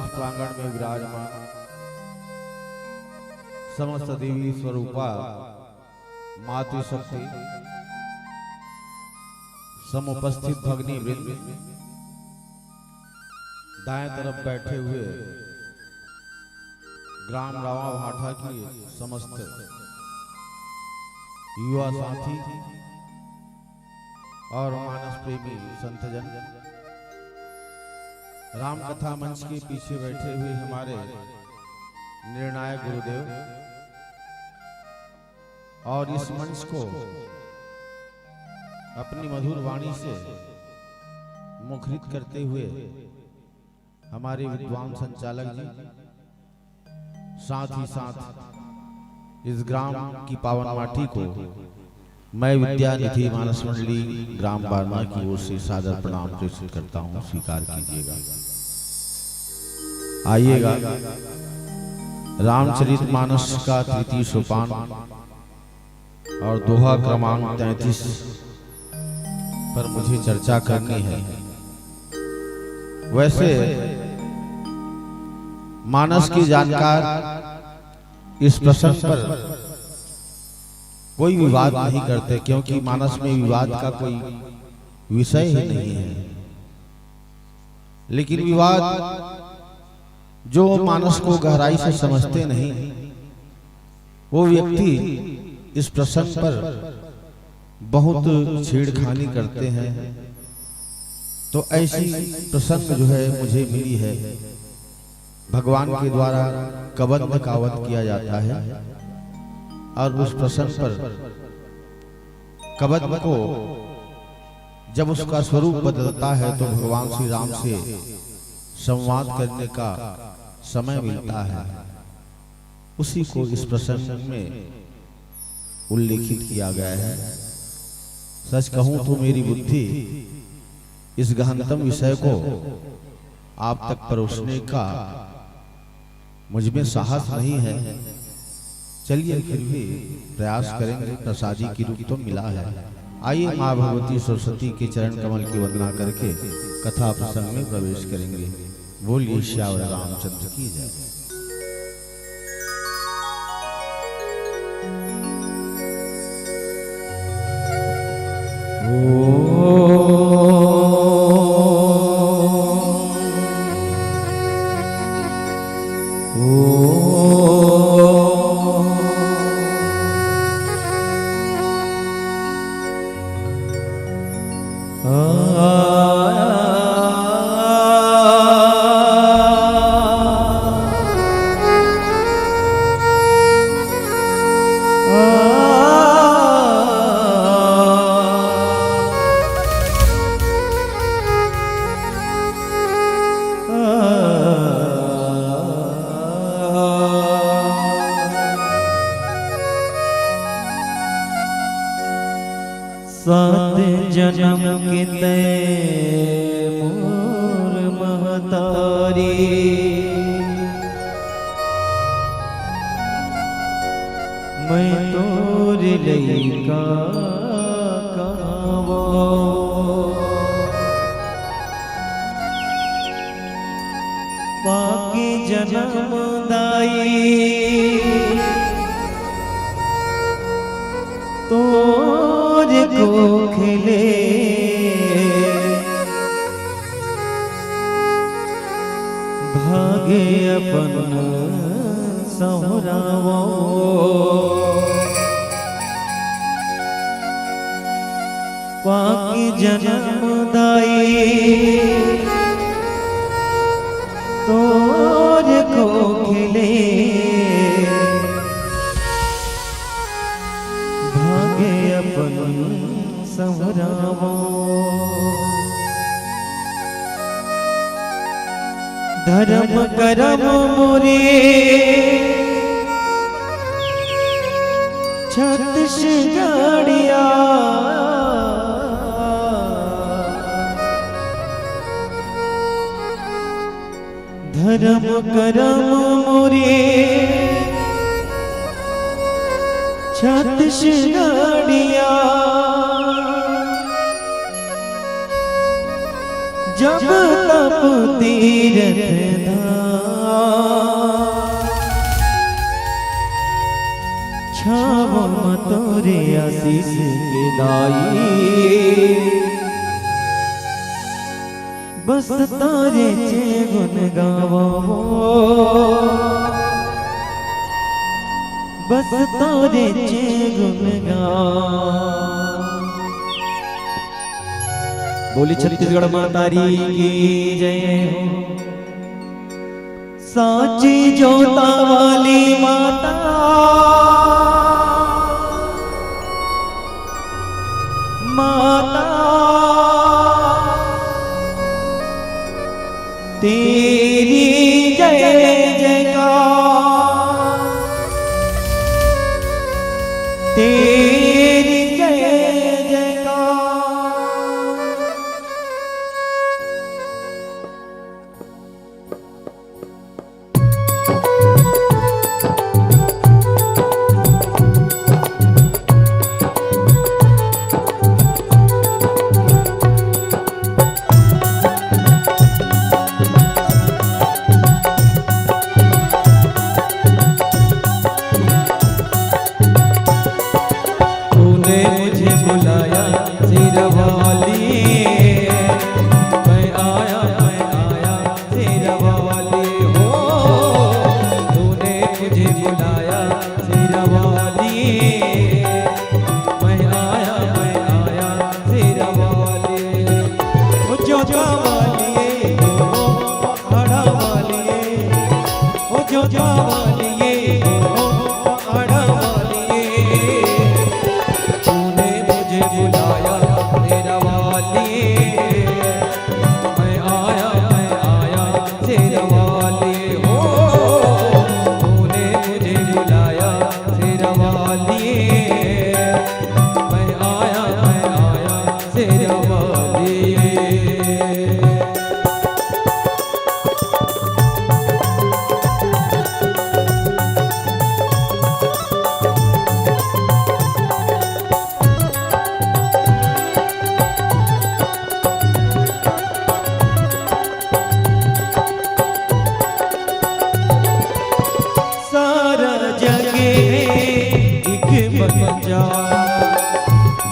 प्रांगण में विराजमान समस्त देवी स्वरूपा मातृशक्ति समुपस्थित भगनी वृंद, दाएं तरफ बैठे हुए ग्राम रावा भाटा की समस्त युवा साथी और मानस प्रेमी संतजन, राम कथा मंच के पीछे बैठे हुए हमारे निर्णायक गुरुदेव और इस मंच को अपनी मधुर वाणी से मुखरित करते हुए हमारे विद्वान संचालक जी, साथ ही साथ इस ग्राम की पावन माटी को मैं विद्यानिधि मानस मंडली ग्राम बारना की ओर से सादर प्रणाम प्रेषित करता हूं, स्वीकार कीजिएगा। आइएगा रामचरितमानस का तृतीय सोपान और दोहा क्रमांक 33 पर मुझे चर्चा करनी है। वैसे मानस की जानकार इस प्रसंग पर कोई विवाद नहीं करते, क्योंकि मानस में विवाद का कोई विषय ही नहीं है। लेकिन विवाद जो मानस को गहराई से समझते नहीं, वो व्यक्ति इस प्रसंग पर बहुत छेड़खानी करते हैं। तो ऐसी प्रसंग जो है मुझे मिली है, भगवान के द्वारा कबंध कावत किया जाता है और उस प्रसंग पर कबंध को जब उसका स्वरूप बदलता है तो भगवान श्री राम से संवाद करने का समय मिलता है। उसी को इस प्रसंग में उल्लेखित किया गया है। सच कहूं तो मेरी बुद्धि इस गहनतम विषय को आप तक परोसने का मुझमें साहस नहीं है। चलिए फिर भी प्रयास करेंगे, प्रसादी की रूप तो मिला है। आइए माँ भगवती सरस्वती के चरण कमल की वंदना करके कथा प्रसंग में प्रवेश करेंगे। बोलिए श्यावर रामचंद्र की जय। सात जन्म के तय मोर महतारी, मैं तोर लइका कहवो। पाके जन्म दाई तोर को खिले, भागे अपन सहुरावो। पाके जन्म दाई तोर को खिले, भागे अपन सहुरावो। धर्म करम मोरे छत्तीसगढ़िया, धर्म करम मोरे छत्तीसगढ़िया। जब तप तीरथ धाम हम तोरे आशीष के दाई बस तारे चे गुन गावो बस तारे चे गुन बोली छत्तीसगढ़ मातारी की जय हो। साची जोता वाली माता माता तेरी जय जयकार तेरी जय जयकार।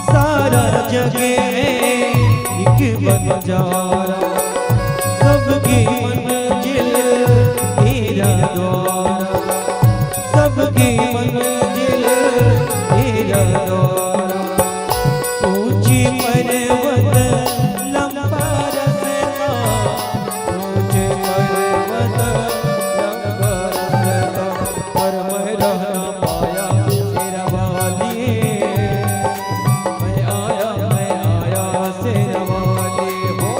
सारा जगे एक बंजारा सबकी मंजिल तेरा द्वारा सबकी मंजिल तेरा द्वारा। ऊंची पर्वत लंबा रास्ता ऊंचे पर्वत लंबा रास्ता पर मैं रहना पाया तेरा वाली मैं आया तेरा वाली हो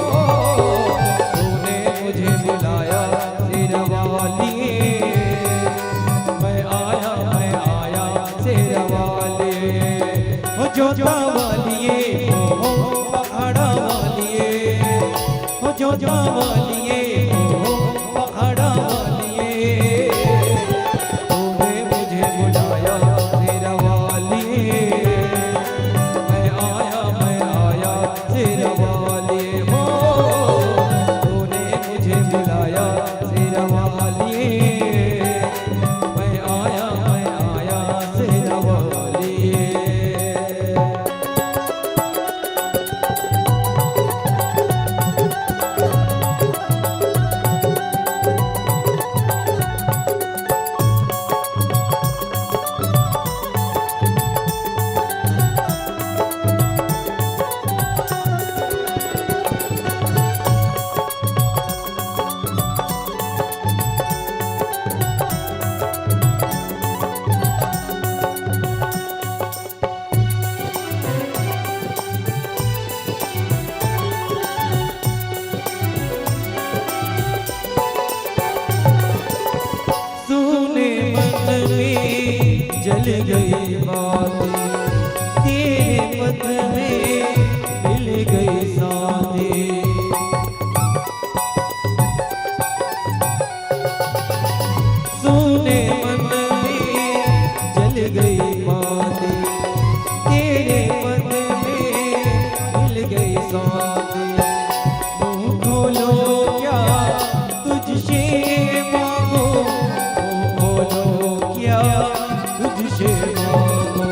तूने मुझे बुलाया तेरा वाली मैं आया तेरा वाली हो जोता वालिए हो पहाड़ा वालिए हो जोता वालिए हो पहाड़ा वालिए तूने मुझे बुलाया तेरा वाली मैं आया तेरा वाली हो तूने मुझे बुलाया तेरा वाली मैं आया तेरा वाली। जल गई बातें तेरे पद में मिल गई साथी सोने मन में जल गई बातें तेरे पद में मिल गई साथी। मुँह खोलो क्या तुझसे मांगो मुँह खोलो क्या तुझसे मांगो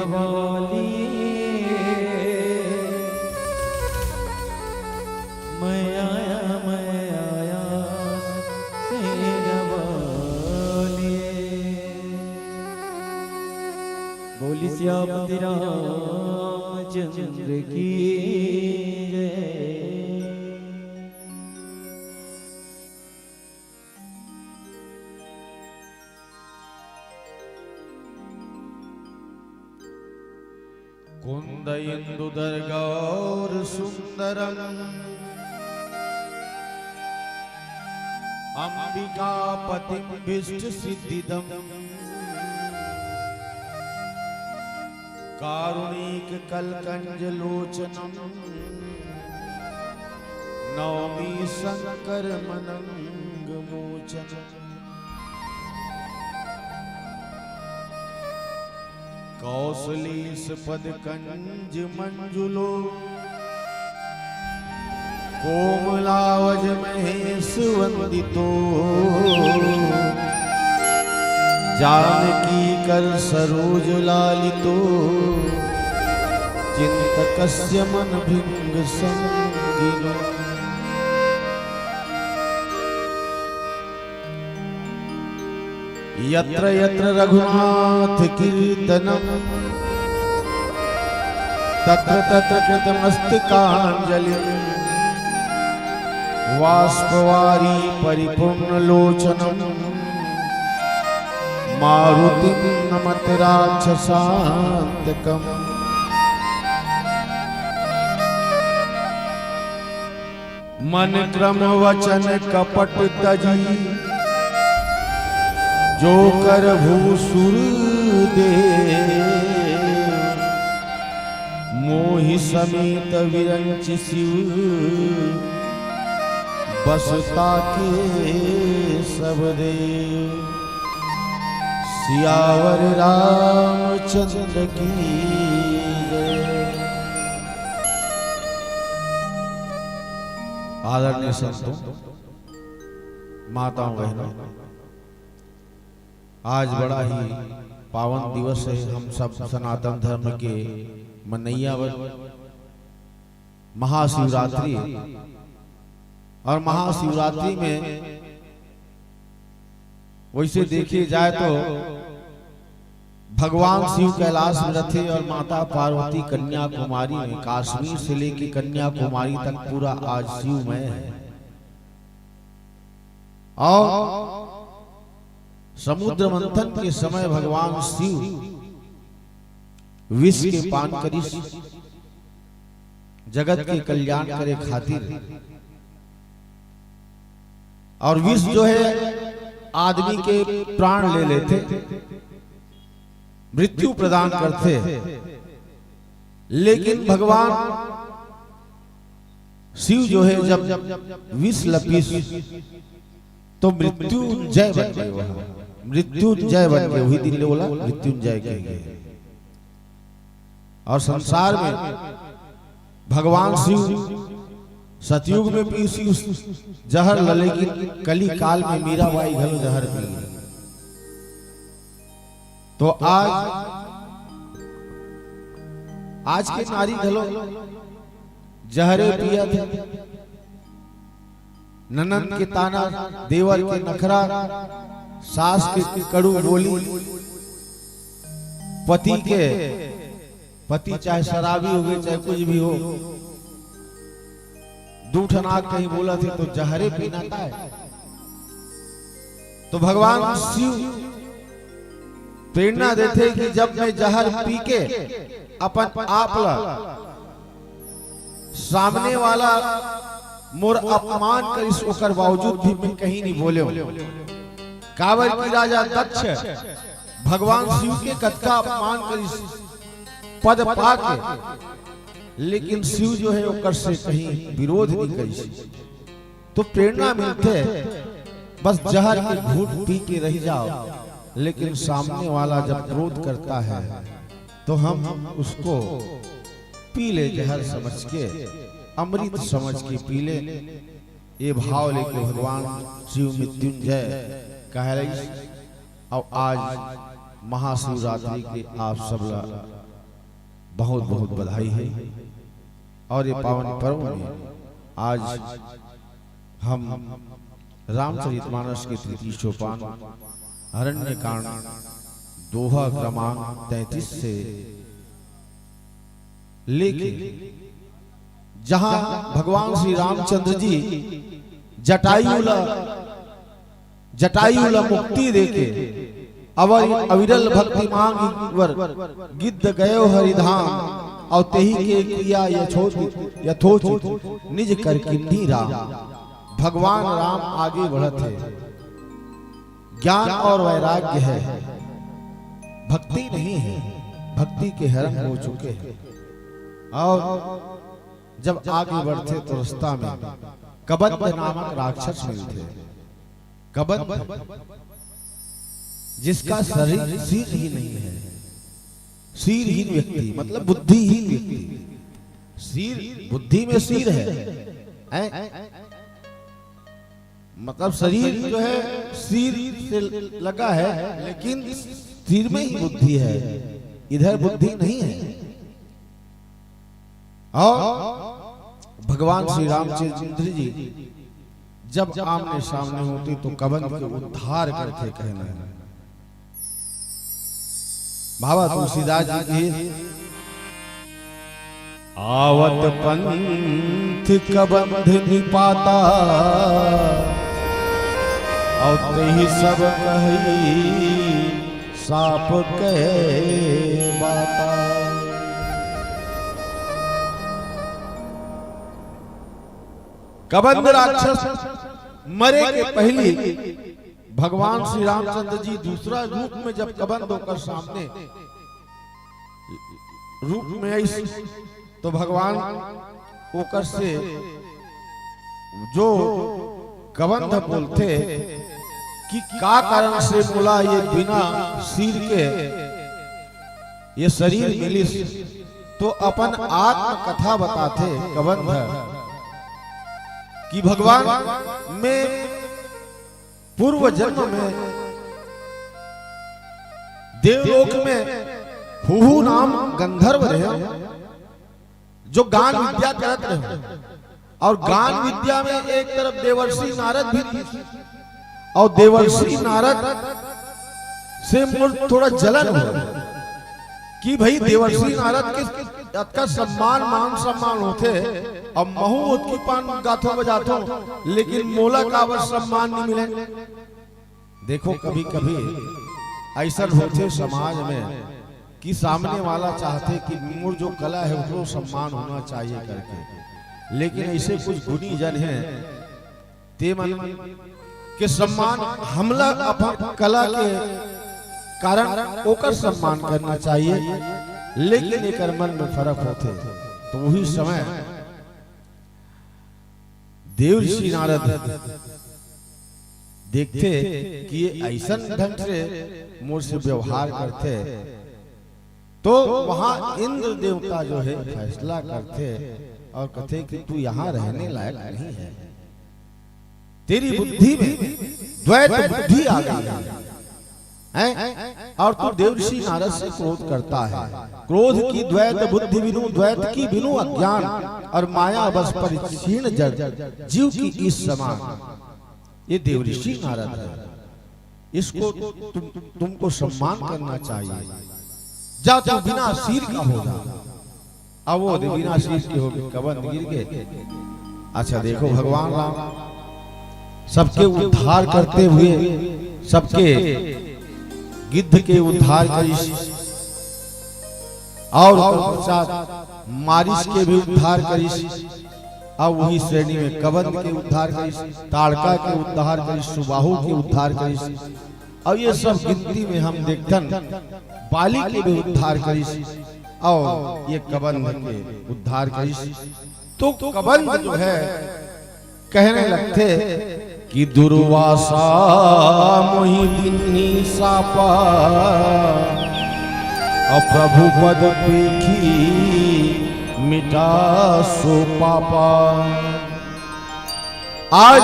वाली मैं आया शेरा वाली। बोली श्यामती रामचंद्र की जय। कुंदयेन्दुधर गौर सुंदरम अंबिकापतिं भीष्ट सिद्धिदम् कारुणिक कलकंज लोचनम नौमी शंकर मनंग मोचन। कौसलीस पद कंज मंजुलो कोमलावज महेश वंदितो जानकी कर सरोज लालितो चिंतकस्य मन भिंग संगिनो। यत्र यत्र रघुनाथ कीर्तनम तत्र तत्र कृतमस्तकांजलिं वाष्पवारी परिपूर्ण लोचनम मारुतिं नमत राक्षसान्तकम्। मन क्रम वचन कपट तजी जो कर भूसुर दे मोहि समेत विरंच शिव बसता के सब देव। सियावर रामचंद्र की जय। आदरणीय संतों, माताओं बहनों, आज बड़ा ही पावन दिवस है। हम सब सनातन धर्म के मनैयावर महाशिवरात्रि, और महाशिवरात्रि में वैसे देखिए जाए तो भगवान शिव कैलाश में रथे और माता पार्वती कन्याकुमारी में, कश्मीर से लेकर कन्याकुमारी तक पूरा आज शिवमय है। और समुद्र मंथन के समय भगवान शिव विष के पान करी जगत के कल्याण करे खातिर, और विष जो है आदमी के प्राण ले लेते, मृत्यु प्रदान करते, लेकिन भगवान शिव जो है जब विष लपीस तो मृत्युंजय बन गए। वहां मृत्युंजय बन गए, वही दिन बोला मृत्युंजय कहेंगे। और संसार में भगवान शिव सतयुग में भी उसी जहर लले, लेकिन कली काल में मीराबाई घलो जहर पी। तो आज के नारी घलो जहरे पिया थे। ननद के ताना, देवर के नखरा, सास के कड़ू बोली, पति चाहे शराबी हो गए चाहे कुछ भी हो, दूठनाक कहीं बोला थे तो जहरे पीना था। तो भगवान शिव प्रेरणा देते कि जब मैं जहर पी के अपन आप सामने वाला मोर अपमान करिस, ओकर बावजूद भी मैं कहीं नहीं बोले। कावर की राजा दक्ष भगवान शिव के कतका अपमान करिस पद पाके, लेकिन शिव जो है ओकर से कहीं विरोध नहीं करिस। तो प्रेरणा मिलते बस जहर के घूंट पी के रह जाओ, लेकिन सामने वाला जब क्रोध करता है तो हम उसको पी ले, जहर समझ के, अमृत समझ के पी ले। ये भाव लेके भगवान शिव मृत्युंजय कह रही। और आज महाशिवरात्रि के आप सब बहुत बहुत बधाई है। और ये पावन पर्व में आज हम रामचरितमानस के तृतीय सोपान अरण्य कांड दोहा क्रमांक 33 से लेके जहां भगवान श्री रामचंद्र जी जटायुला मुक्ति देके अविरल भक्ति मांग वर गिद्ध गयो हरिधाम और तेही के किया यथोचित निज कर किन्ही राम। भगवान राम आगे बढ़त है, ज्ञान और वैराग्य है, भक्ति नहीं है, भक्ति के हरण हो चुके हैं। और जब आगे बढ़ते तो रास्ता में कबंध नामक राक्षस मिलते। कबंध जिसका शरीर सिर ही नहीं है, सिरहीन व्यक्ति मतलब बुद्धिहीन व्यक्ति। सिर बुद्धि में सिर है, मतलब शरीर जो है सिर से लगा है लेकिन सिर में ही बुद्धि है, इधर बुद्धि नहीं है। और भगवान श्री रामचंद्र जी जब आमने सामने होते तो कबंध के उद्धार करते कहना है। बाबा तुलसीदास जी की आवत पंथ कबंध निपाता और तही सब कही साप कहे बाता। कबंध राक्षस मरे के पहले भगवान श्री रामचंद्र जी दूसरा रूप में जब कबंध होकर सामने रूप में आई तो भगवान होकर से जो कबंध बोलते कि का कारण से बोला ये बिना सिर के ये शरीर मिली, तो अपन आत्म कथा बताते कबंध कि भगवान में पूर्व जन्म में देवलोक में हुहु नाम गंधर्व रहे जो गान विद्या करत रहे। और गान विद्या में एक तरफ देवर्षि नारद भी थे और देवर्षि नारद से थोड़ा जलन हो कि भाई देवर्षि नारद के का सम्मान मान सम्मान होते और महू उत्की पान गाथों बजाथों, लेकिन मोला कावर सम्मान नहीं मिले। देखो कभी कभी ऐसा होते समाज में कि सामने वाला चाहते कि मोर जो कला है उसको सम्मान होना चाहिए करके, लेकिन ऐसे कुछ गुणी जन हैं ते मन के सम्मान हमला अपन कला के कारण ओकर सम्मान करना चाहिए, लेकिन एक मन में फर्क होते। तो वही समय देवर्षि नारद देखते कि ये ऐसा ढंग से मोर से व्यवहार करते, तो वहां इंद्र देवता जो है फैसला करते और कहते कि तू यहाँ रहने लायक नहीं है, तेरी बुद्धि में द्वैत बुद्धि आ गई है और तू देवर्षि नारद से क्रोध करता है। क्रोध की द्वैत बुद्धि बिनु, द्वैत की बिनु अज्ञान और माया बस पर क्षीण जड़ जीव की इस समान। ये देवर्षि नारद है, इसको तुमको सम्मान करना चाहिए। जा तू बिना सिर का हो जा। अब वो बिना सिर के हो गए, कबंध गिर गए। अच्छा देखो भगवान राम सबके उद्धार करते हुए सबके गिद्ध के उद्धार करिस और मारिस के भी उद्धार करिस। अब वही श्रेणी में कबंध के उद्धार करिस, ताड़का के उद्धार करिस, सुबाहु के उद्धार करिस। और ये सब गिनती में हम देखतन बाली के भी उद्धार करिस और ये कबंध के उद्धार करिस। तो कबंध जो है कहने लगते कि दुर्वासा मोहि दिन्ही सापा और प्रभु पद पेखी मिटा सो पापा। आज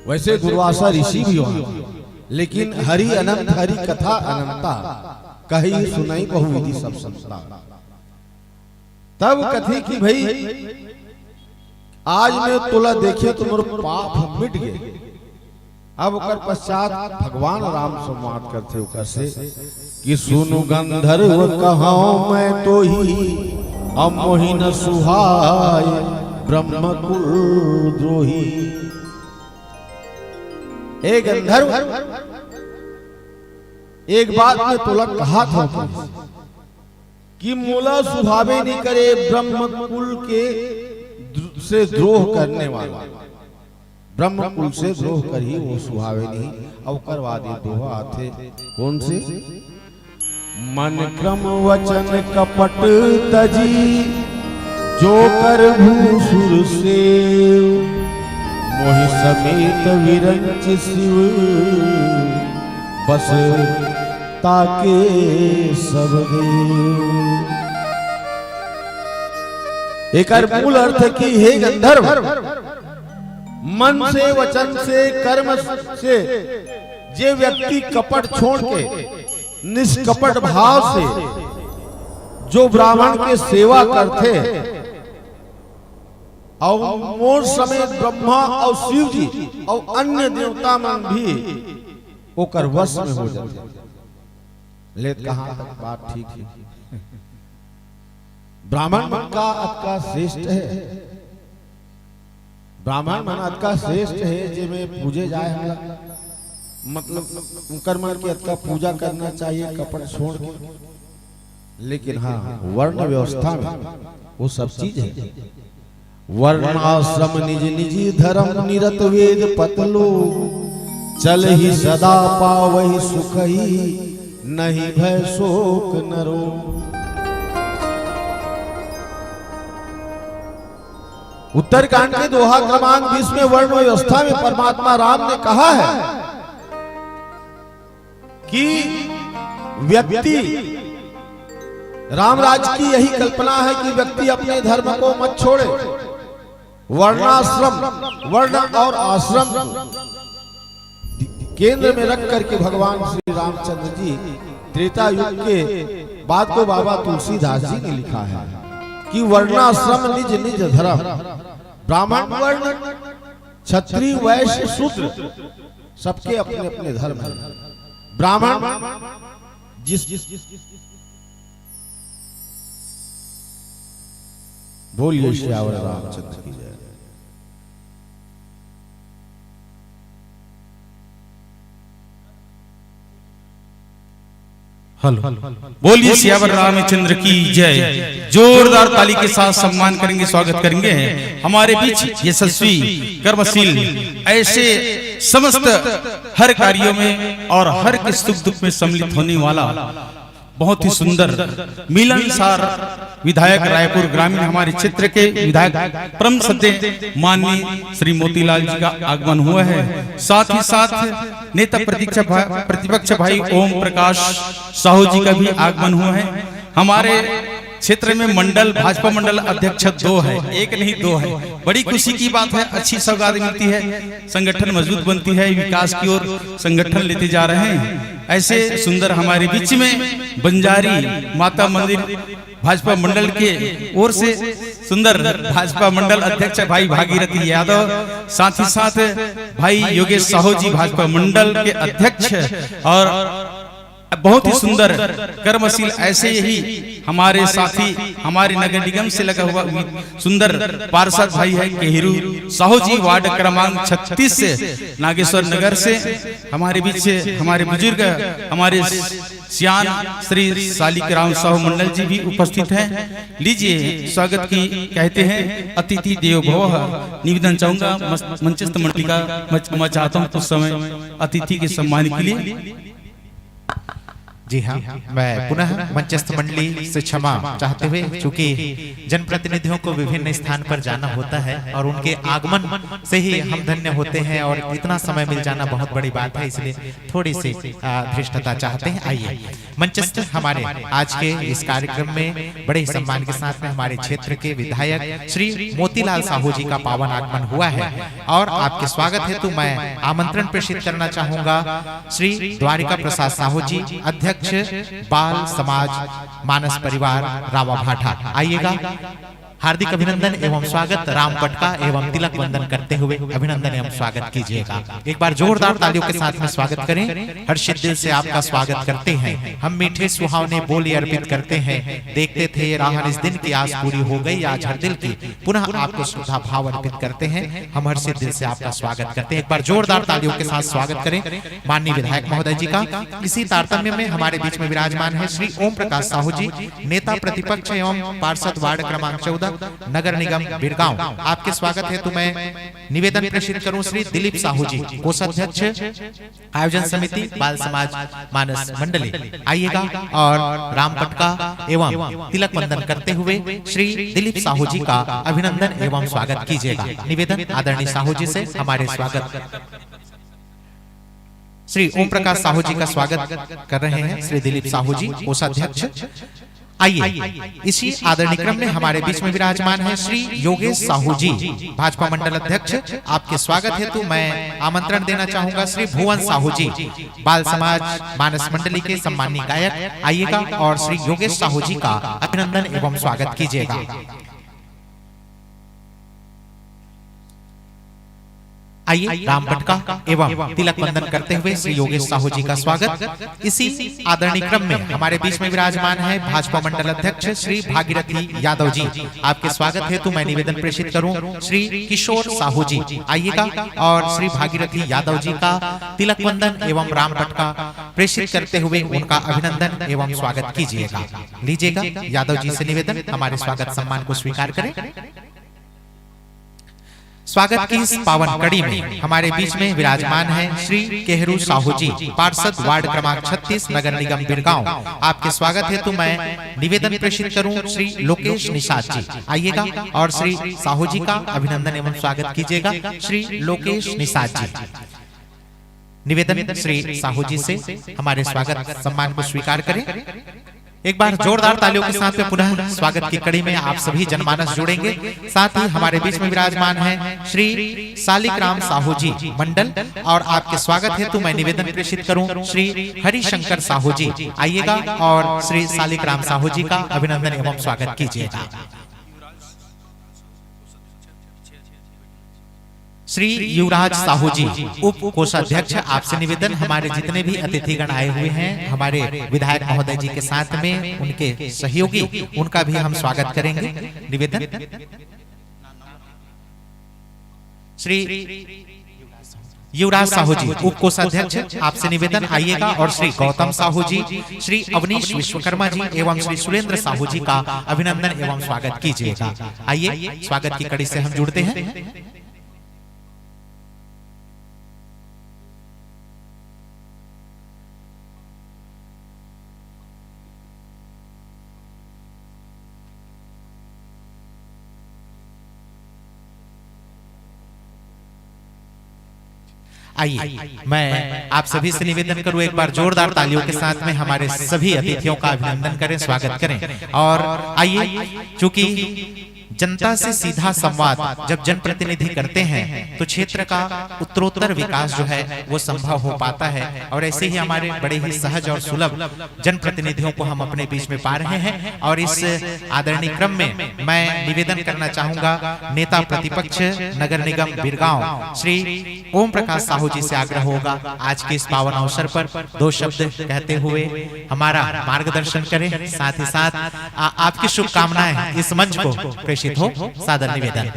वैसे दुर्वासा ऋषि भी हुआ, लेकिन हरि अनंत, हरि कथा अनंता। कही सुनाई बहुविधि सब संसार। तब कथी कि भाई आज मैं तुला देखे तो मोर पाप मिट गए। अब ओकर पश्चात भगवान राम संवाद करते ओकर से कि सुनु गंधर्व कहाऊं मैं तो ही अब मोहि न सुहाय ब्रह्म कुल द्रोही। ए गंधर्व, एक बात मैं तुला कहा था कि मोला सुभावे नहीं करे ब्रह्म कुल के से द्रोह करने वाला। ब्रह्म कुल से द्रोह कर ही वो सुभावे नहीं। अवकरवादी दोहा आते कौन से? मन क्रम वचन कपट तजी जो कर भूसुर से मोहि समेत विरंच शिव बस ताके सब देव। एक मूल अर्थ की हे गंधर्व, मन से वचन से कर्म से जे व्यक्ति कपट छोड़ के निष्कपट भाव से जो ब्राह्मण के सेवा करते और मोर समेत ब्रह्मा और शिव जी और अन्य देवता मन भी ओकर वश में हो जाते। ले कहां तक बात ठीक है? ब्राह्मण मन का अतका श्रेष्ठ है, ब्राह्मण मन अतका श्रेष्ठ है जिसमें पूजे जाए हमरा, मतलब उनकर मन की अतका पूजा करना चाहिए कपट छोड़ के। लेकिन हाँ, वर्ण व्यवस्था में वो सब चीज है। वर्णाश्रम निज निज धर्म निरत वेद पतलो चल ही सदा पावहि सुख ही नहीं भय शोक नरो। उत्तरकांड के दोहा क्रमांक 20 में वर्ण व्यवस्था में परमात्मा राम ने कहा है कि व्यक्ति, रामराज की यही कल्पना है कि व्यक्ति अपने धर्म को मत छोड़े। वर्णाश्रम, वर्ण और आश्रम केंद्र में रख करके भगवान श्री रामचंद्र जी त्रेता युग के बात को बाबा तुलसीदास जी ने लिखा है कि वर्णाश्रम निज निज धर्म, ब्राह्मण वर्ण क्षत्रिय वैश्य शूद्र सबके अपने अपने धर्म है। ब्राह्मण जिस बोलिए श्यावर रामचंद्र की जय। हेलो, बोलिए श्यावर रामचंद्र की जय। जोरदार ताली के साथ सम्मान करेंगे, स्वागत करेंगे हमारे बीच यशस्वी कर्मशील ऐसे समस्त हर कार्यों में और हर के सुख दुख में सम्मिलित होने वाला बहुत ही सुंदर मिलनसार विधायक रायपुर ग्रामीण हमारे क्षेत्र के विधायक परम सत्य माननीय श्री मोतीलाल जी का आगमन हुआ है। साथ ही साथ नेता प्रतिपक्ष भाई ओम प्रकाश साहू जी का भी आगमन हुआ है। हमारे क्षेत्र में मंडल भाजपा मंडल अध्यक्ष 2 है, एक नहीं 2 है। बड़ी खुशी की बात है, अच्छी सौगात मिलती है, संगठन मजबूत बनती है, विकास की ओर संगठन लेते जा रहे हैं। ऐसे सुंदर हमारे बीच में बंजारी माता मंदिर भाजपा मंडल के ओर से सुंदर भाजपा मंडल अध्यक्ष भाई भागीरथी यादव, साथ ही साथ भाई योगेश साहू जी भाजपा मंडल के अध्यक्ष, और बहुत ही सुंदर कर्मशील ऐसे ही हमारे साथी हमारे नगर निगम से लगा हुआ सुंदर पार्षद भाई है केहरू साहू जी वार्ड क्रमांक 36 से नागेश्वर नगर से हमारे बीच से हमारे बुजुर्ग हमारे सियान श्री सालिकराम साहू मंडल जी भी उपस्थित हैं। लीजिए स्वागत की कहते हैं अतिथि देवो भवः। निवेदन चाहूंगा मंचस्थ मंडली का मैं चाहता हूँ उस समय अतिथि के सम्मान के लिए। जी हाँ, मैं पुनः मंचस्थ मंडली से क्षमा चाहते हुए, चूंकि जनप्रतिनिधियों को विभिन्न स्थान पर जाना होता है और उनके आगमन से ही हम धन्य होते हैं और इतना समय मिल जाना बहुत बड़ी बात है, इसलिए थोड़ी सी धृष्टता चाहते हैं। आइए मंचस्थ हमारे आज के इस कार्यक्रम में बड़े सम्मान के साथ में हमारे क्षेत्र के विधायक श्री मोतीलाल साहू जी का पावन आगमन हुआ है और आपके स्वागत हेतु मैं आमंत्रण प्रेषित करना चाहूंगा श्री द्वारिका प्रसाद साहू जी, अध्यक्ष कोषाध्यक्ष बाल समाज मानस परिवार रावा भाटा। आइएगा, हार्दिक अभिनंदन एवं स्वागत राम पटका एवं तिलक वंदन करते हुए अभिनंदन एवं स्वागत कीजिएगा। एक बार जोरदार तालियों के साथ में स्वागत करें। हर्षित दिल से आपका स्वागत करते हैं। हम मीठे सुहावने बोली अर्पित करते हैं। देखते थे राह इस दिन की आस पूरी हो गई, आज हर दिल की पुनः आपको श्रद्धा भाव अर्पित करते हैं। हम हर्षित दिल से आपका स्वागत करते हैं। एक बार जोरदार तालियों के साथ स्वागत करें माननीय विधायक महोदय जी का। इसी तारतम्य में हमारे बीच में विराजमान है श्री ओम प्रकाश साहू जी, नेता प्रतिपक्ष एवं पार्षद वार्ड क्रमांक 14 नगर निगम बिरगांव। आपके स्वागत हेतु मैं निवेदन प्रेषित करूं श्री दिलीप साहू जी, कोषाध्यक्ष आयोजन समिति बाल समाज मानस मंडली। आइएगा और राम पटका एवं तिलक वंदन करते हुए श्री दिलीप साहू जी का अभिनंदन एवं स्वागत कीजिएगा। निवेदन आदरणीय साहू जी से हमारे स्वागत श्री ओम प्रकाश साहू जी का स्वागत कर रहे हैं श्री दिलीप साहू जी, कोषाध्यक्ष। आइए, इसी आदरणीय क्रम में हमारे बीच में विराजमान है श्री योगेश साहू जी, भाजपा मंडल अध्यक्ष। आपके स्वागत हेतु मैं आमंत्रण देना चाहूंगा श्री भुवन साहू जी, बाल समाज मानस मंडली के सम्मानीय गायक। आइएगा और श्री योगेश साहू जी का अभिनंदन एवं स्वागत कीजिएगा। आइए, राम पटका एवं तिलक वंदन करते हुए श्री योगेश साहू जी का स्वागत। इसी आदरणीय क्रम में हमारे बीच में विराजमान है भाजपा मंडल अध्यक्ष श्री भागीरथी यादव जी। आपके स्वागत हेतु मैं निवेदन प्रेषित करूं श्री किशोर साहू जी। आइएगा और श्री भागीरथी यादव जी का तिलक वंदन एवं राम पटका प्रेषित करते हुए उनका अभिनंदन एवं स्वागत कीजिएगा। लीजिएगा यादव जी से निवेदन, हमारे स्वागत सम्मान को स्वीकार करें। स्वागत की इस पावन कड़ी में हमारे बीच में विराजमान है श्री केहरू साहू जी, पार्षद वार्ड क्रमांक 36 नगर निगम बिरगांव। आपके स्वागत हेतु मैं निवेदन प्रेषित करूं श्री लोकेश निषाद जी। आइएगा और श्री साहू जी का अभिनंदन एवं स्वागत कीजिएगा। श्री लोकेश निषाद जी, निवेदन श्री साहू जी से हमारे स्वागत सम्मान को स्वीकार करें। एक बार जोरदार तालियों के साथ में पुनः स्वागत की कड़ी में आप सभी जनमानस जुड़ेंगे। साथ ही हमारे बीच में विराजमान है श्री सालिकराम साहू जी मंडल, और आपके स्वागत हेतु मैं निवेदन प्रेषित करूं श्री हरिशंकर साहू जी। आइएगा और श्री सालिकराम साहू जी का अभिनंदन एवं स्वागत कीजिएगा। श्री युवराज साहू जी, उप कोषाध्यक्ष। आपसे निवेदन, हमारे जितने भी अतिथिगण आए हुए हैं हमारे विधायक महोदय जी के साथ में उनके सहयोगी, उनका भी हम स्वागत करेंगे। निवेदन श्री युवराज साहू जी, उप कोषाध्यक्ष। आपसे निवेदन, आइएगा और श्री गौतम साहू जी, श्री अवनीश विश्वकर्मा जी एवं श्री सुरेंद्र साहू जी का अभिनंदन एवं स्वागत कीजिएगा। आइए, स्वागत की कड़ी से हम जुड़ते हैं। आइए, मैं आप सभी से निवेदन करूं एक बार जोरदार तालियों के साथ में हमारे सभी अतिथियों का अभिनंदन करें, स्वागत करें। और आइए, चूंकि जनता से सीधा संवाद जब जनप्रतिनिधि करते हैं तो क्षेत्र का उत्तरोत्तर विकास जो है वो संभव हो पाता है। और ऐसे ही हमारे बड़े ही सहज और सुलभ जनप्रतिनिधियों को हम अपने बीच में पा रहे हैं। और इस आदरणीय क्रम में मैं निवेदन करना चाहूंगा नेता प्रतिपक्ष नगर निगम बिरगांव श्री ओम प्रकाश साहू जी से आग्रह होगा आज के इस पावन अवसर पर दो शब्द कहते हुए हमारा मार्गदर्शन करें। साथ ही साथ आपकी शुभकामनाएं इस मंच को प्रेषित हो, सादर निवेदन।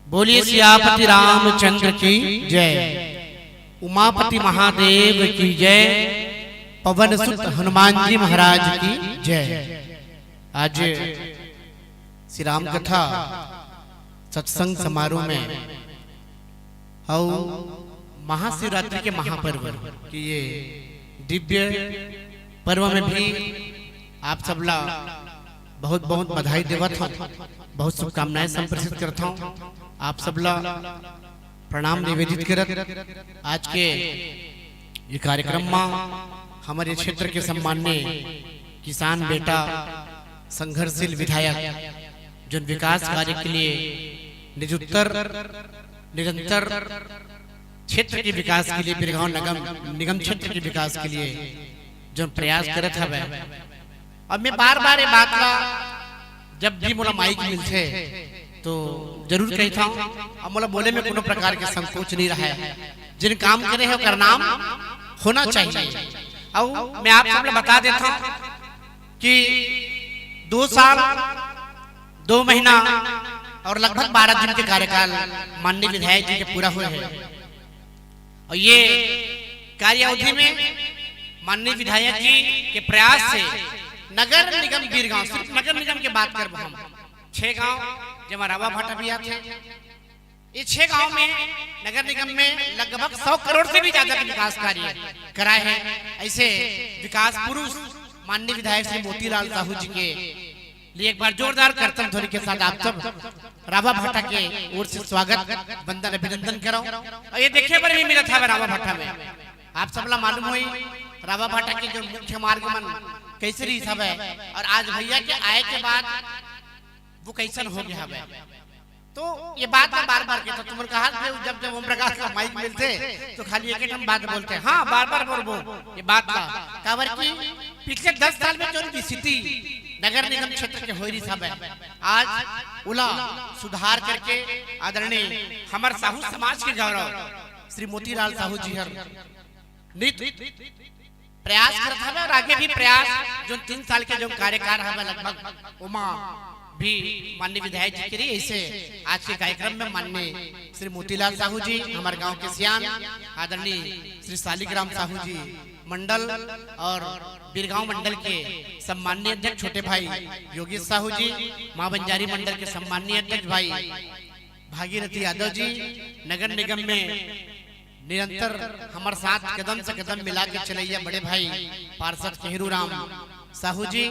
बोलिए सियापति रामचंद्र की जय, उमापति महादेव की जय, पवन सुत हनुमान जी महाराज की जय। आज श्री राम कथा सत्संग समारोह में और महाशिवरात्रि के महापर्व की ये दिव्य पर्व में भी आप सबला बहुत बहुत बधाई देवत हूँ, बहुत शुभकामनाएं संप्रेषित करता हूँ। आप सबला प्रणाम निवेदित करत आज के ये कार्यक्रम में हमारे क्षेत्र के सम्माननीय किसान बेटा संघर्षशील विधायक जो विकास कार्य के लिए निरंतर क्षेत्र के विकास के लिए बिरगांव निगम क्षेत्र के विकास के लिए जो प्रयास करत हवे। और मैं बार बार ये बात ला जब भी मोला माइक मिलते तो जरूर कहता हूँ, और मोला बोले में कोनो प्रकार के संकोच नहीं रहा है। जिन काम करे है उसका नाम होना चाहिए। और मैं आप सब बता देता हूँ कि 2 साल 2 महीना और लगभग 12 दिन के कार्यकाल माननीय विधायक जी के पूरा हुए हैं। और ये कार्य अवधि में माननीय विधायक जी के प्रयास से नगर निगम बीरगांव, सिर्फ नगर निगम की बात कर हम 6 गांव जमा रावा भाटा भी आते हैं, ये 6 गांव में नगर निगम में लगभग 100 करोड़ से भी ज्यादा के विकास कार्य कराए हैं। ऐसे विकास पुरुष माननीय विधायक श्री मोतीलाल साहू जी के लिए एक बार जोरदार करतन ध्वनि के साथ आप सब रावा भाटा के ओर से स्वागत वंदन अभिनंदन करो। और ये देखे पर भी मिला था रावा भाटा में, आप सबला मालूम हुई रावा भाटा के जो मुख्य मार्ग मन कैसे रही सब है, और आज भैया के आए के बाद वो कैसन हो गया है। तो ये बात मैं बार बार कहता, तुम कहा जब ओम प्रकाश का माइक मिलते तो खाली एक हम बात बोलते हैं, हाँ बार बार बोलबो ये बात का काबर की पिछले 10 साल में जो स्थिति नगर निगम क्षेत्र के हो रही सब है, आज उला सुधार करके आदरणीय हमारे साहू समाज के गौरव श्री मोतीलाल साहू जी हर नित प्रयास करता है। और आगे भी प्रयास जो 3 साल के जो कार्यकाल है लगभग उमा भी माननीय विधायक जी करी। ऐसे आज के कार्यक्रम में माननीय श्री मोतीलाल साहू जी हमारे गांव के सियान, आदरणीय श्री शालिग्राम साहू जी मंडल और बीरगांव मंडल के सम्माननीय अध्यक्ष छोटे भाई योगेश साहू जी, मां बंजारी मंडल के सम्माननीय अध्यक्ष भाई भागीरथी यादव जी, नगर निगम में निरंतर हमारे साथ कदम से कदम मिला के चलैया बड़े भाई पार्षद केहरू राम साहू जी,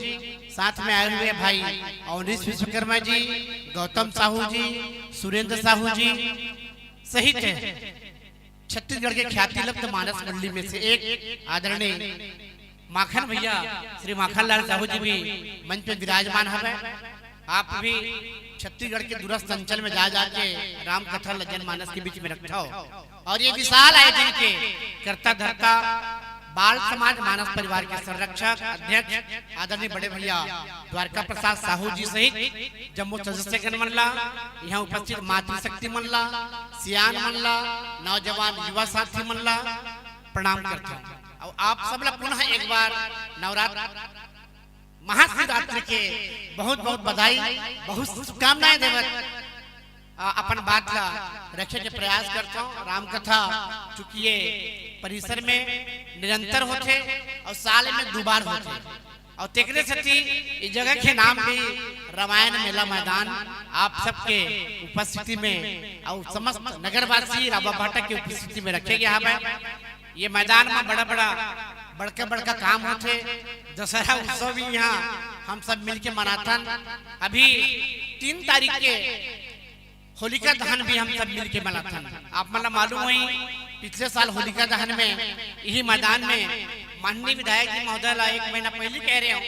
साथ में आए हुए भाई अवनीश विश्वकर्मा जी, गौतम साहू जी, सुरेंद्र साहू जी सहित छत्तीसगढ़ के ख्याति लब्ध मानस मंडली में से एक आदरणीय माखन भैया श्री माखन लाल साहू जी भी मंच पे विराजमान है। आप भी छत्तीसगढ़ के दूरस्थ अंचल में जा जाके राम कथा जन मानस के बीच में रखा हो। और ये विशाल आयोजन के करता धरता बाल समाज मानस परिवार के संरक्षक अध्यक्ष आदरणीय बड़े भैया द्वारका प्रसाद साहू जी सहित जम्मू सदस्यगण मनला, यहाँ उपस्थित मातृशक्ति मनला, सियान मनला, नौजवान युवा साथी मनला प्रणाम करता हूँ। और आप सब पुनः एक बार नवरात्र महाशिवरात्रि के बहुत बहुत बधाई, बहुत शुभकामनाएं देवत अपन बात का रखे के प्रयास करता हूँ। राम कथा चूंकि ये परिसर में निरंतर होते और साल में 2 बार होते, और तेकरे सती इस जगह के नाम भी रामायण मेला मैदान आप सबके उपस्थिति में और समस्त नगरवासी रावा भाटा की उपस्थिति में रखे गया है। ये मैदान में बड़का काम होते, दशहरा उत्सव भी यहाँ हम सब मिलके मनाथन। अभी 3 तारीख के होलिका दहन भी हम सब मिलके मनाथन। आप मतलब मालूम हुई पिछले साल होलिका दहन में यही मैदान में माननीय विधायक जी महोदय 1 महीना पहले कह रहे हो,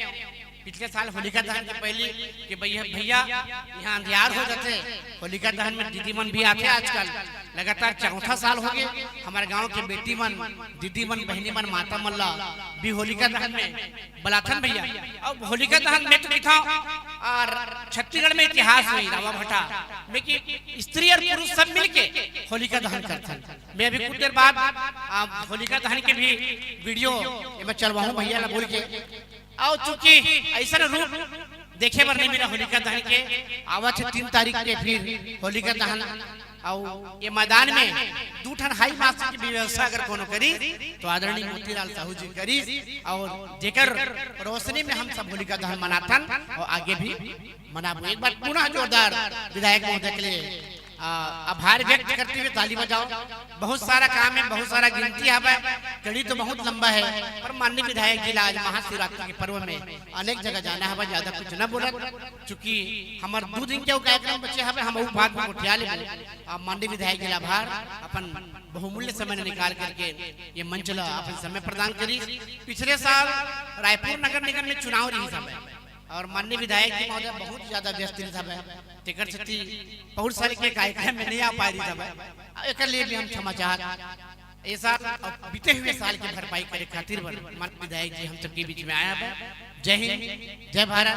पिछले साल होलिका दहन के पहले कि भैया यहाँ अंधियार हो जाते, होलिका दहन में दीदी मन भी आते। आजकल लगातार 4था साल हो गए हमारे गांव के बेटी मन, दीदी मन, बहनी मन, माता मल्ला भी होलिका दहन में बलाथन भैया। और होलिका दहन में तो लिखा और छत्तीसगढ़ में इतिहास हुई रावा भाटा में कि स्त्री और पुरुष सब मिलके होलिका दहन करते। मैं अभी कुछ देर बाद होलिका दहन के भी वीडियो मैं चलवाऊं भैया ना बोल के। और चूंकि ऐसा रूप देखे बर नहीं मिला होलिका दहन के, आवत 3 तारीख के फिर होलिका दहन। और ये मैदान में 2 ठन हाई मार्क्स की व्यवस्था अगर कोनो करी तो आदरणीय मोतीलाल साहू जी करी, और जेकर रोशनी में हम सब होलिका दहन मनाथन और आगे भी मनाबो। एक बार पुनः जोरदार विधायक महोदय के लिए आभार व्यक्त करते हुए ताली बजाओ। बहुत सारा काम है, बहुत सारा गिनती है, कड़ी तो बहुत लंबा है, पर माननीय विधायक जी आज महाशिवरात्रि के पर्व में अनेक जगह जाना है, ज्यादा कुछ न बोला चूंकि हमारे 2 दिन के कार्यक्रम बचे है, हम बात में उठिया ले। माननीय विधायक जी आभार अपन बहुमूल्य समय निकाल करके ये मंच ला अपन समय प्रदान करी। पिछले साल रायपुर नगर निगम में चुनाव रही समय और माननीय विधायक जी महोदय बहुत ज्यादा व्यस्त दिन टिकट से बहुत सारे के कार्यक्रम में नहीं आ पाए सब एक लिए भी हम क्षमा चाहत ऐसा बीते हुए साल की भरपाई करे खातिर माननीय विधायक जी हम सबके बीच में आया है। जय हिंद, जय भारत,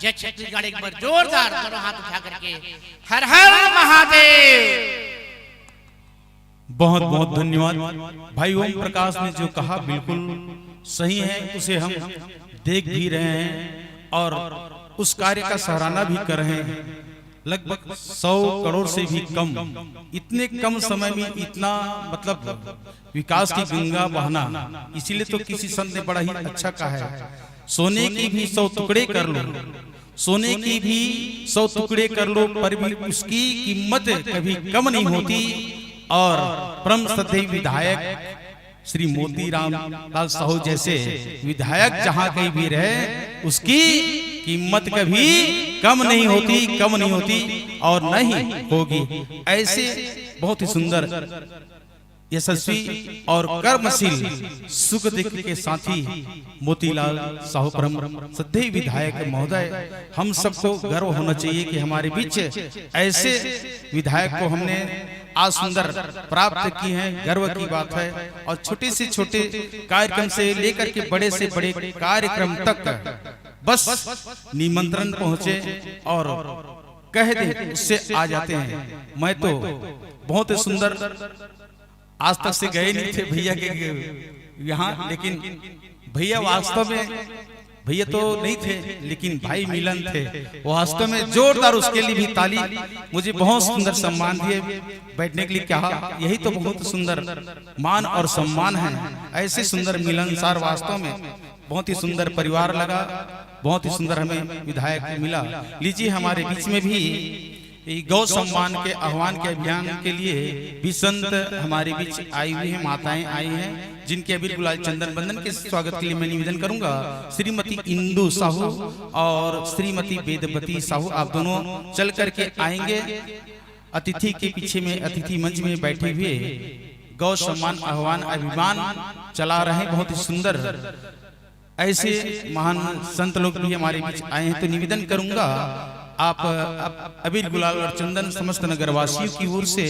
जय छत्तीसगढ़। एक बार जोरदार दोनों हाथ उठा करके हर हर महादेव। बहुत बहुत धन्यवाद भाई ओम प्रकाश ने जो कहा बिल्कुल सही है, उसे हम देख भी रहे हैं और उस कार्य का सराहना भी कर रहे हैं। लगभग 100 करोड़ से भी कम, इतने कम समय में इतना मतलब विकास की गंगा बहना, इसीलिए तो किसी संत ने बड़ा ही अच्छा कहा है, सोने की भी 100 टुकड़े कर लो, सोने की भी 100 टुकड़े कर लो, पर भी उसकी कीमत कभी कम नहीं होती। और परम श्रद्धेय विधायक श्री मोतीराम लाल साहू जैसे विधायक जहां कहीं भी रहे, उसकी कीमत कभी कम नहीं होती, कम नहीं होती और नहीं होगी। ऐसे बहुत ही सुंदर, यशस्वी और कर्मशील सुख दिख के साथी मोतीलाल साहू परम श्रद्धेय विधायक महोदय, हम सबको गर्व होना चाहिए कि हमारे बीच ऐसे विधायक को हमने आज सुंदर प्राप्त की है, गर्व की बात है। और छोटे से छोटे कार्यक्रम से लेकर के बड़े से बड़े कार्यक्रम तक बस निमंत्रण पहुंचे और कह दे उससे आ जाते हैं। मैं तो बहुत ही सुंदर, आज तक से गए नहीं थे भैया के यहाँ, लेकिन भैया वास्तव में भैया तो नहीं थे लेकिन भाई मिलन थे, वास्तव में जोरदार उसके लिए भी ताली। मुझे बहुत सुंदर सम्मान दिए, बैठने के लिए कहा, यही तो बहुत सुंदर मान और सम्मान है। ऐसे सुंदर मिलनसार वास्तव में बहुत ही सुंदर परिवार लगा, बहुत ही सुंदर हमें विधायक मिला। लीजिए हमारे बीच में भी गौ सम्मान के आह्वान के अभियान के लिए भी संत हमारे बीच आई हुई हैं, माताएं आई हैं, जिनके अबीर गुलाल चंदन बंदन के स्वागत के लिए मैं निवेदन करूंगा श्रीमती इंदु साहू और श्रीमती वेदवती साहू, आप दोनों चल करके आएंगे। अतिथि के पीछे में अतिथि मंच में बैठे हुए गौ सम्मान आह्वान अभियान चला रहे हैं, बहुत ही सुंदर। ऐसे महान संत लोग भी हमारे बीच आए हैं, तो निवेदन करूंगा आप अबीर गुलाल और चंदन समस्त नगरवासियों की ओर से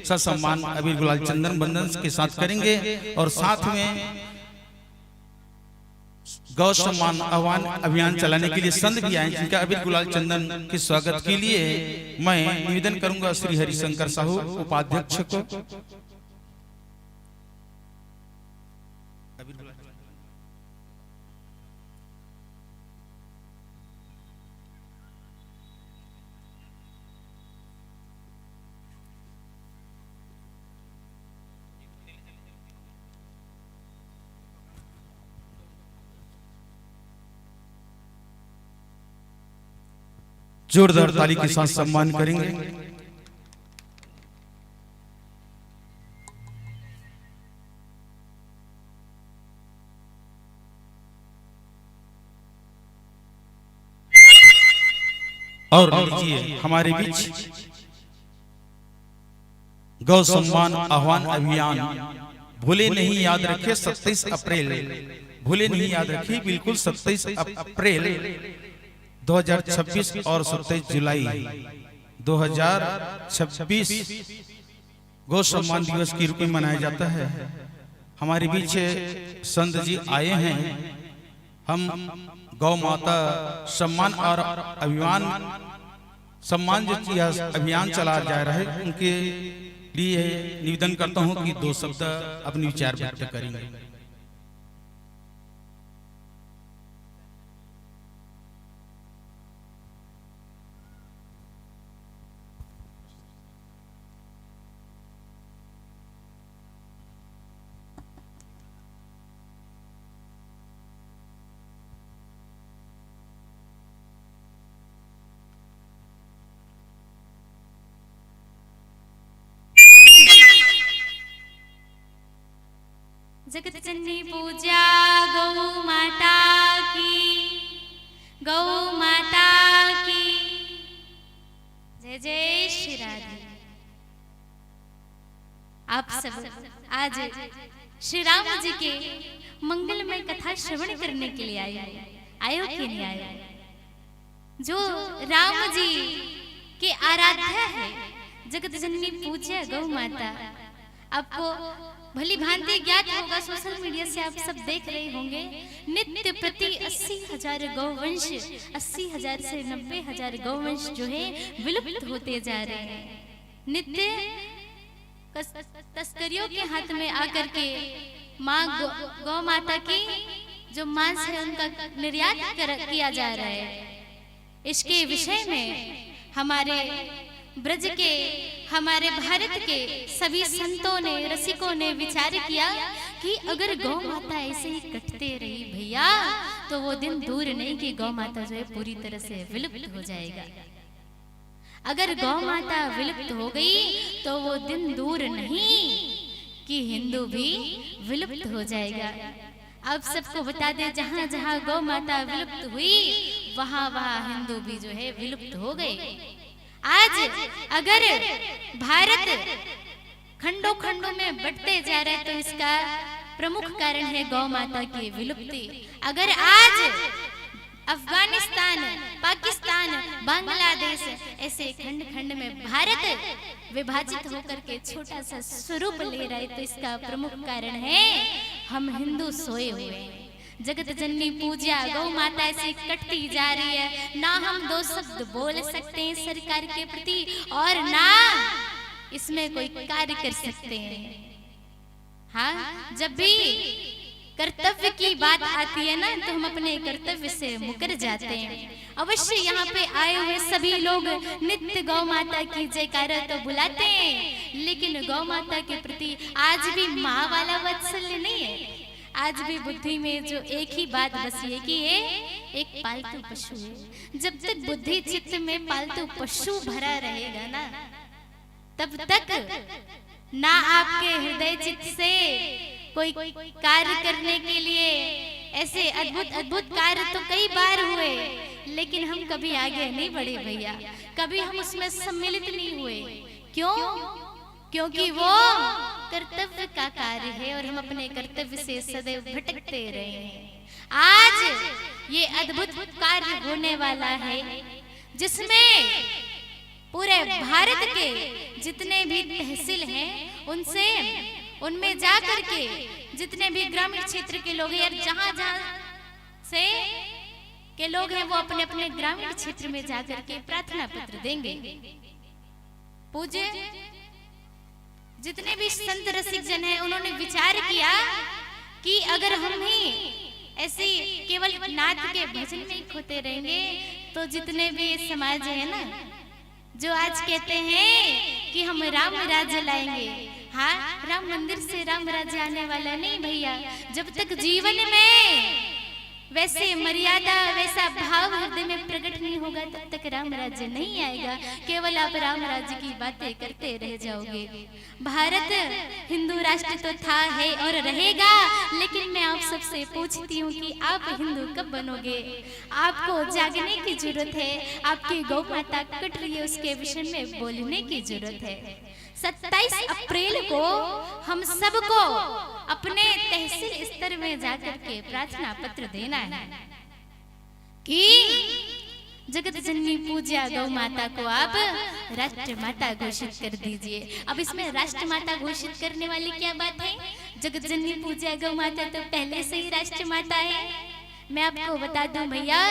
ससम्मान अबीर गुलाल चंदन बंदन के साथ करेंगे और साथ में गौ सम्मान आह्वान अभियान चलाने के लिए संत भी आए, जिनका अबीर गुलाल चंदन के स्वागत के लिए मैं निवेदन करूंगा श्री हरिशंकर साहू उपाध्यक्ष को। जोरदार ताली के साथ सम्मान करेंगे। और लीजिए हमारे बीच गौ सम्मान आह्वान अभियान, भूले नहीं याद रखिए 27 अप्रैल, भूले नहीं याद रखिए, बिल्कुल 27 अप्रैल 2026 और 27 जुलाई 2026 गौ सम्मान दिवस के रूप में मनाया जाता है। हमारे बीच संत जी आए हैं, हम गौ माता सम्मान और अभियान सम्मान जो अभियान चला जा रहा है, उनके लिए निवेदन करता हूं कि 2 शब्द अपने विचार व्यक्त करेंगे। जगत जननी पूजा गौ माता की, गौ माता की जय जय श्री राधे। आप सब आज श्री राम जी के मंगलमय कथा श्रवण करने के लिए आए कि नहीं आए? जो राम जी के आराध्या है, जगत जननी पूज्य गौ माता। आपको भली भांति ज्ञात होगा, सोशल मीडिया से आप सब देख रहे होंगे, नित्य प्रति 80,000 गौवंश, 80,000 से 90,000 गौवंश जो है विलुप्त होते जा रहे हैं। नित्य तस्करियों के हाथ में आकर के माँ गौ माता की जो मांस है उनका निर्यात किया जा रहा है। इसके विषय में हमारे ब्रज के, हमारे भारत के सभी संतों ने, रसिकों ने विचार किया कि अगर गौ माता ऐसे ही कटते रही भैया, तो वो दिन दूर नहीं कि गौ माता जो है पूरी तरह से विलुप्त हो जाएगा। अगर गौ माता विलुप्त हो गई तो वो दिन दूर नहीं कि हिंदू भी विलुप्त हो जाएगा। आप सबको बता दें, जहां जहां गौ माता विलुप्त हुई वहां वहां हिंदू भी जो है विलुप्त हो गए। आज अगर भारत खंडों खंडों में बंटते जा रहे तो इसका प्रमुख कारण है गौ माता की विलुप्ति। अगर आज अफगानिस्तान, पाकिस्तान, बांग्लादेश ऐसे खंड खंड में भारत विभाजित होकर के छोटा सा स्वरूप ले रहा है तो इसका प्रमुख कारण है हम हिंदू सोए हुए हैं। जगत जननी पूजा गौ माता ऐसे कटती जा रही है, ना हम दो शब्द बोल सकते हैं सरकार के प्रति और ना इसमें कोई कार्य कर सकते हैं। हाँ, जब भी कर्तव्य की बात आती है ना तो हम अपने कर्तव्य से मुकर जाते हैं। अवश्य यहाँ पे आए हुए सभी लोग नित्य गौ माता की जयकारा तो बुलाते हैं, लेकिन गौ माता के प्रति आज भी माँ वाला वात्सल्य नहीं है। आज भी बुद्धि में जो एक ही बात बसी है कि ये एक पालतू पशु है। जब तक बुद्धि चित्त में पालतू पशु भरा रहेगा ना, तब तक ना आपके हृदय चित्त से कोई कार्य करने के लिए ऐसे अद्भुत अद्भुत कार्य तो कई बार हुए, लेकिन हम कभी आगे नहीं बढ़े भैया, कभी हम उसमें सम्मिलित नहीं हुए। क्यों? क्योंकि वो कर्तव्य का कार्य है और हम अपने कर्तव्य से सदैव भटकते रहे हैं। आज ये अद्भुत कार्य होने वाला है जिसमें पूरे भारत के जितने भी तहसील हैं उनमें जाकर के जितने भी ग्रामीण क्षेत्र के लोग हैं, जहां जहां से के लोग हैं वो अपने अपने ग्रामीण क्षेत्र में जाकर के प्रार्थना पत्र देंगे। पूज्य जितने भी संत रसिक जन हैं उन्होंने विचार किया कि अगर हम ही ऐसे केवल नाथ के भजन में खोते रहेंगे तो जितने भी समाज है ना जो आज कहते हैं कि हम राम राज्य लाएंगे, हाँ, राम मंदिर से राम राज्य आने वाला नहीं भैया। जब तक जीवन में वैसे मर्यादा, वैसा भाव हृदय में प्रकट नहीं होगा तब तक राम राज्य नहीं आएगा। केवल आप राम राज्य की बातें करते रह जाओगे। भारत हिंदू राष्ट्र तो था, है और रहेगा, लेकिन मैं आप सबसे पूछती हूँ कि आप हिंदू कब बनोगे? आपको जागने की जरूरत है। आपकी गौ माता कट रही है, उसके विषय में बोलने की जरूरत है। 27 अप्रैल को हम सबको अपने तहसील स्तर में जाकर के प्रार्थना पत्र देना है कि जगत जननी पूज्य गौ माता को आप राष्ट्र माता घोषित कर दीजिए। अब इसमें राष्ट्र माता घोषित करने वाली क्या बात है? जगत जननी पूज्य गौ माता तो पहले से ही राष्ट्र माता है। मैं आपको बता दूं भैया,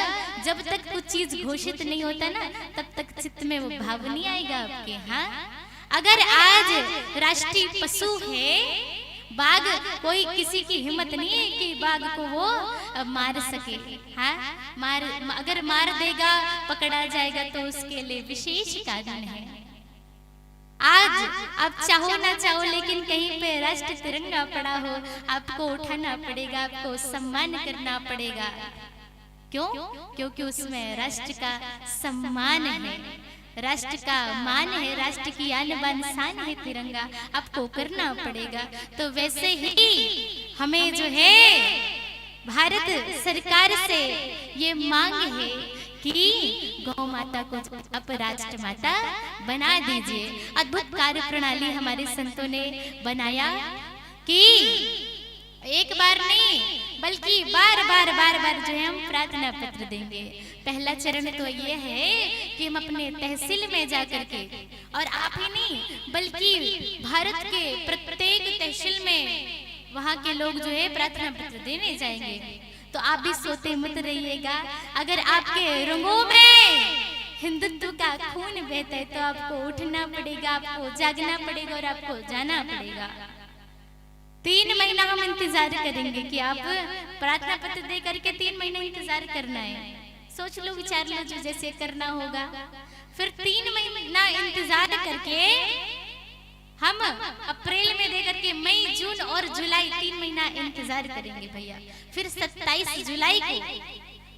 जब तक कुछ चीज घोषित नहीं होता ना तब तक चित्त में वो भाव नहीं आएगा आपके। हाँ, अगर आज राष्ट्रीय पशु है बाघ, कोई किसी की हिम्मत नहीं है कि बाघ को वो मार सके। हाँ, अगर मार देगा, पकड़ा जाएगा तो उसके लिए विशेष कानून है। आज आप चाहो ना चाहो लेकिन कहीं पे राष्ट्र तिरंगा पड़ा हो, आपको उठाना पड़ेगा, आपको सम्मान करना पड़ेगा। क्यों? क्योंकि उसमें राष्ट्र का सम्मान है, राष्ट्र का मान है, राष्ट्र की आन बान शान है तिरंगा, आपको करना पड़ेगा। तो वैसे ही हमें जो है भारत सरकार से ये मांग है कि गौ माता को अब राष्ट्र माता बना दीजिए। अद्भुत कार्य प्रणाली हमारे संतों ने बनाया कि एक बार नहीं बल्कि बार बार बार बार जो है हम प्रार्थना पत्र देंगे। पहला चरण तो ये है कि हम अपने तहसील में जाकर के, और आप ही नहीं बल्कि भारत के प्रत्येक तहसील में वहाँ के लोग जो है प्रार्थना पत्र देने जाएंगे। तो आप भी सोते मत रहिएगा। अगर आपके रंगों में हिंदुत्व का खून बहता है तो आपको उठना पड़ेगा, आपको जागना पड़ेगा और आपको जाना पड़ेगा। 3 महीना हम इंतजार करेंगे कि आप प्रार्थना पत्र दे करके 3 महीना इंतजार करना है। सोच लो, विचार लो, जो जैसे करना होगा। फिर 3 महीना इंतजार करके हम अप्रैल में दे करके मई, जून और जुलाई 3 महीना इंतजार करेंगे भैया। फिर 27 जुलाई को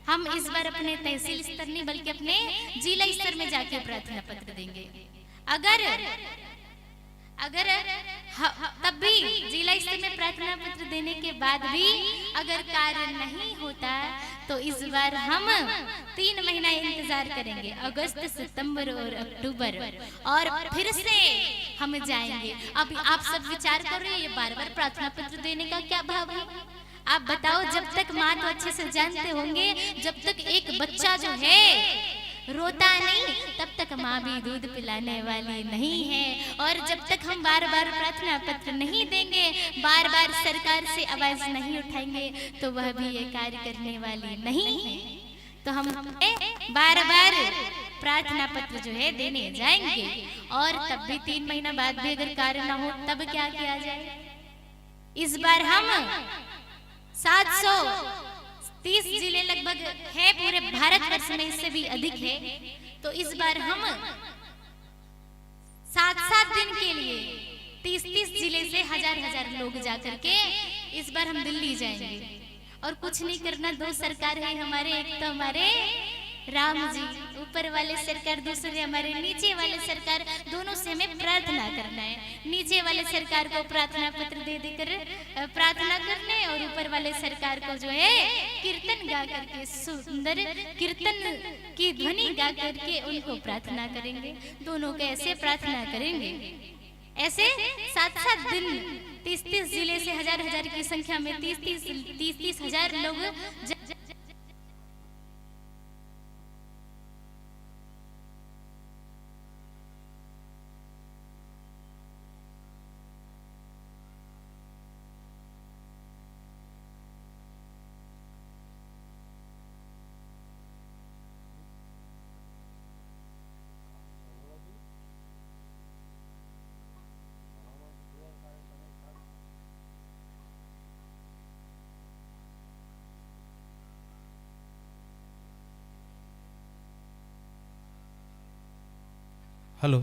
हम इस बार अपने तहसील स्तर नहीं बल्कि अपने जिला स्तर में जाके प्रार्थना पत्र देंगे। अगर तब भी जिला स्तर में प्रार्थना पत्र देने के बाद भी अगर कार्य नहीं होता तो इस बार हम 3 महीना इंतजार करेंगे, अगस्त, सितंबर और अक्टूबर, और फिर से हम जाएंगे। अब आप सब विचार कर रहे हैं ये बार बार प्रार्थना पत्र देने का क्या भाव है? आप बताओ, जब तक माँ तो अच्छे से जानते होंगे, जब तक एक बच्चा जो है रोता नहीं तब तक माँ भी दूध पिलाने वाली नहीं है। और जब तक हम बार बार प्रार्थना पत्र नहीं देंगे, बार बार सरकार से आवाज नहीं उठाएंगे तो वह भी ये कार्य करने वाली नहीं है। तो हम बार बार प्रार्थना पत्र जो है देने जाएंगे। और तब भी 3 महीना बाद भी अगर कार्य ना हो तब क्या किया जाए? इस बार हम 730 जिले लगभग है पूरे भारत वर्ष में, इससे भी अधिक है। तो इस बार हम 7-7 दिन के लिए 30-30 जिले से हजार लोग जाकर के इस बार हम दिल्ली जाएंगे। और कुछ नहीं करना, 2 सरकार है हमारे, एक तो हमारे राम जी ऊपर वाले सरकार, दूसरे हमारे नीचे वाले सरकार, दोनों से हमें प्रार्थना करना है। नीचे वाले सरकार को प्रार्थना पत्र दे देकर प्रार्थना करना है और ऊपर वाले सरकार को जो है कीर्तन गा करके, सुंदर कीर्तन की ध्वनि गा करके उनको प्रार्थना करेंगे। दोनों के ऐसे प्रार्थना करेंगे। ऐसे 7-7 दिन 30-30 जिले से हजार की संख्या में 30-30 हजार लोग हेलो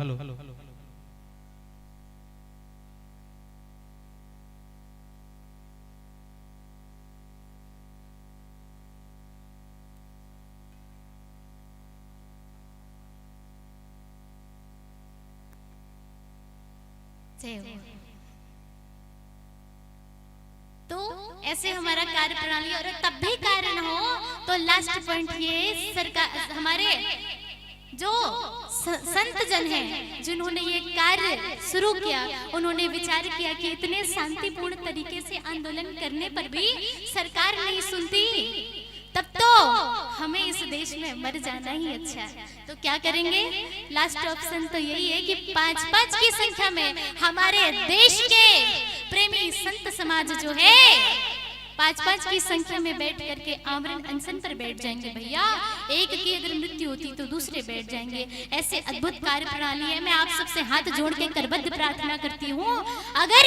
तो ऐसे हमारा कार्य प्रणाली। और तब भी कार्य न हो तो लास्ट पॉइंट ये, सरकार हमारे जो संत जन हैं जिन्होंने ये कार्य शुरू किया, उन्होंने विचार किया कि इतने शांतिपूर्ण तरीके से आंदोलन करने पर भी सरकार नहीं सुनती, तब तो हमें इस देश में मर जाना ही अच्छा है। तो क्या करेंगे? लास्ट ऑप्शन तो यही है कि 5-5 की संख्या में हमारे देश के प्रेमी संत समाज जो है 5-5 की संख्या में बैठ करके आमरण अनशन पर बैठ जाएंगे भैया। एक की अगर मृत्यु होती तो दूसरे बैठ जाएंगे। ऐसे अद्भुत कार्य प्रणाली है। मैं आप सबसे हाथ जोड़ के करबद्ध प्रार्थना करती हूँ, अगर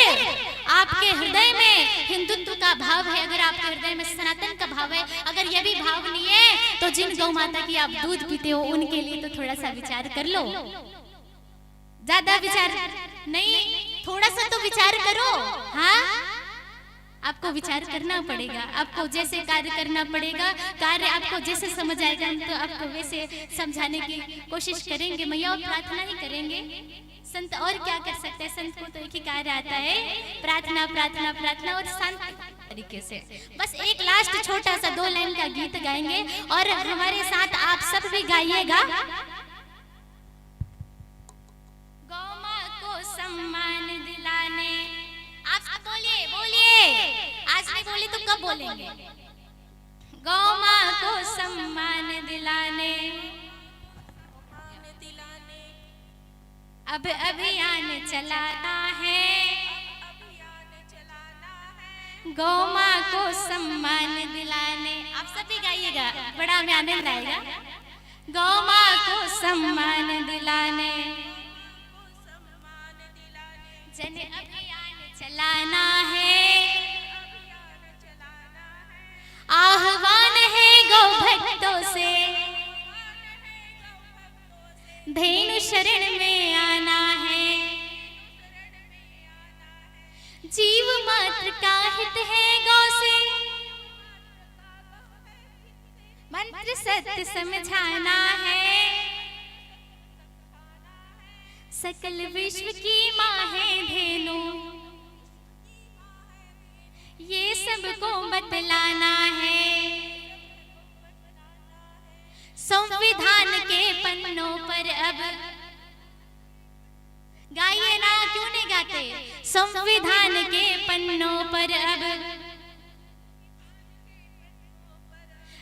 आपके हृदय में हिंदुत्व का भाव है, अगर आपके हृदय में सनातन का भाव है, अगर ये भी भाव नहीं है तो जिन गौ माता की आप दूध पीते हो उनके लिए तो थोड़ा सा विचार कर लो। ज्यादा विचार नहीं, थोड़ा सा तो विचार करो। हाँ, आपको विचार करना पड़ेगा, आपको जैसे कार्य करना पड़ेगा। कार्य आपको जैसे समझ आएगा हम तो आपको वैसे समझाने की कोशिश करेंगे मैया, और प्रार्थना ही करेंगे। संत और क्या कर सकते हैं? संत को तो एक ही कार्य आता है, प्रार्थना प्रार्थना प्रार्थना और शांत तरीके से। बस एक लास्ट छोटा सा 2 लाइन का गीत गाएंगे और हमारे साथ आप सब भी गाइएगा। गौ माँ को सम्मान दिलाने, आप बोलिए बोलिए, आज नहीं बोली तो कब बोलेंगे? गौ माँ को सम्मान दिलाने अब अभियान चलाना है। गौ माँ को सम्मान दिलाने, आप सभी गाइएगा, बड़ा हमें आनंद आएगा। गौ माँ को सम्मान दिलाने जन अभियान चलाना है। आह्वान है गौ भक्तों से धेनु शरण में आना है। जीव मात्र का हित है गौ से मंत्र सत्य समझाना है। सकल विश्व की माँ है धेनु ये सबको बतलाना है। संविधान के पन्नों पर अब गाइए ना, क्यों नहीं गाते? संविधान के पन्नों पर अब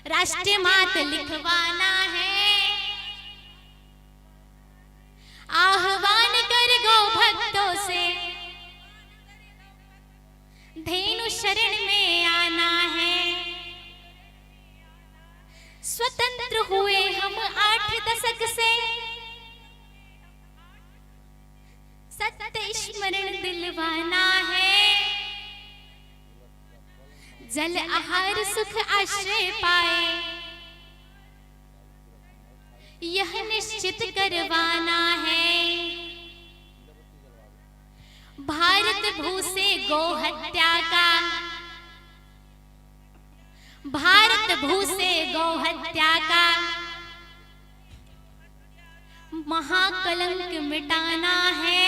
राष्ट्रीय मात लिखवाना है। आह्वान कर गौ भक्तों से धेनु शरण में आना है। स्वतंत्र हुए हम 8 दशक से सत्य स्मरण दिलवाना है। जल आहार सुख आश्रय पाए यह निश्चित करवाना है। भारत भू से गौ हत्या का महाकलंक मिटाना है।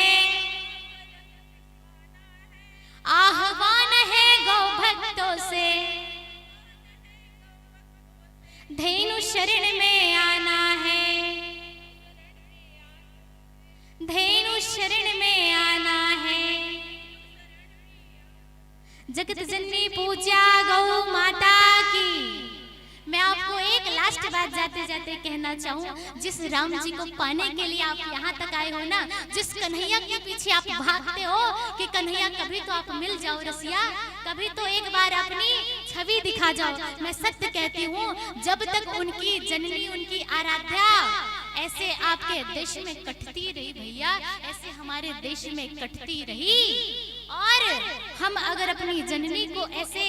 आह्वान है गौ भक्तों से धेनु शरण में आना है। धेनु शरण में आना है। जगत जननी पूजा गौ माता की। मैं आपको एक लास्ट बात जाते जाते कहना चाहूँ, जिस राम जी को पाने के लिए आप यहाँ तक आए हो ना, जिस कन्हैया के पीछे आप भागते हो कि कन्हैया कभी तो आप मिल जाओ रसिया, कभी तो एक बार अपनी छवि दिखा जाओ। मैं सत्य कहती हूँ, जब तक उनकी जननी उनकी आराध्या ऐसे आपके देश में कटती रही भैया, ऐसे हमारे देश में कटती रही, और हम अगर अपनी जननी को ऐसे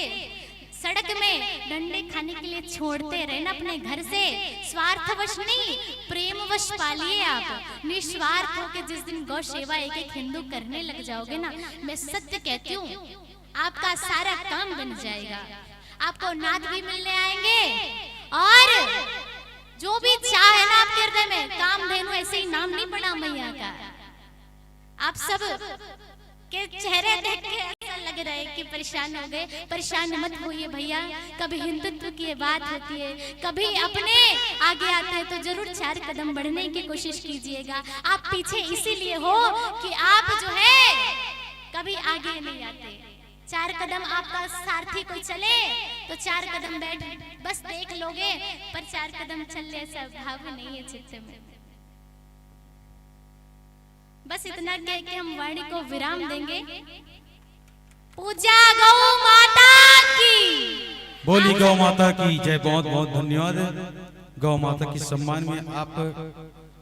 सड़क में डंडे खाने के लिए छोड़ते रहे ना अपने घर से, स्वार्थवश नहीं प्रेमवश पालिए आप। निस्वार्थ होकर जिस दिन गौ सेवा एक एक हिंदू करने लग जाओगे ना, मैं सत्य कहती हूँ आपका सारा काम बन जाएगा। आपको नाथ भी मिलने आएंगे, और जो भी चाह है ना आपके हृदय में, कामधेनु ऐसे ही नाम नहीं पड़ा मैया का। आप सब के चेहरे देख के ऐसा लग रहा है कि परेशान हो गए। परेशान मत होइए भैया, कभी हिंदुत्व की बात होती है, कभी अपने आगे आते हैं तो जरूर 4 कदम बढ़ने की कोशिश कीजिएगा। आप पीछे इसीलिए हो कि आप जो है कभी आगे नहीं आते। 4 कदम आपका सारथी कोई चले तो 4 कदम बैठ बस देख लोगे, पर 4 कदम चलने ऐसा भाव नहीं है चित्त में। बस इतना कह के हम वाणी को विराम देंगे। पूजा गौ माता की। बोली गौ माता की जय। बहुत बहुत धन्यवाद। गौ माता के सम्मान में आप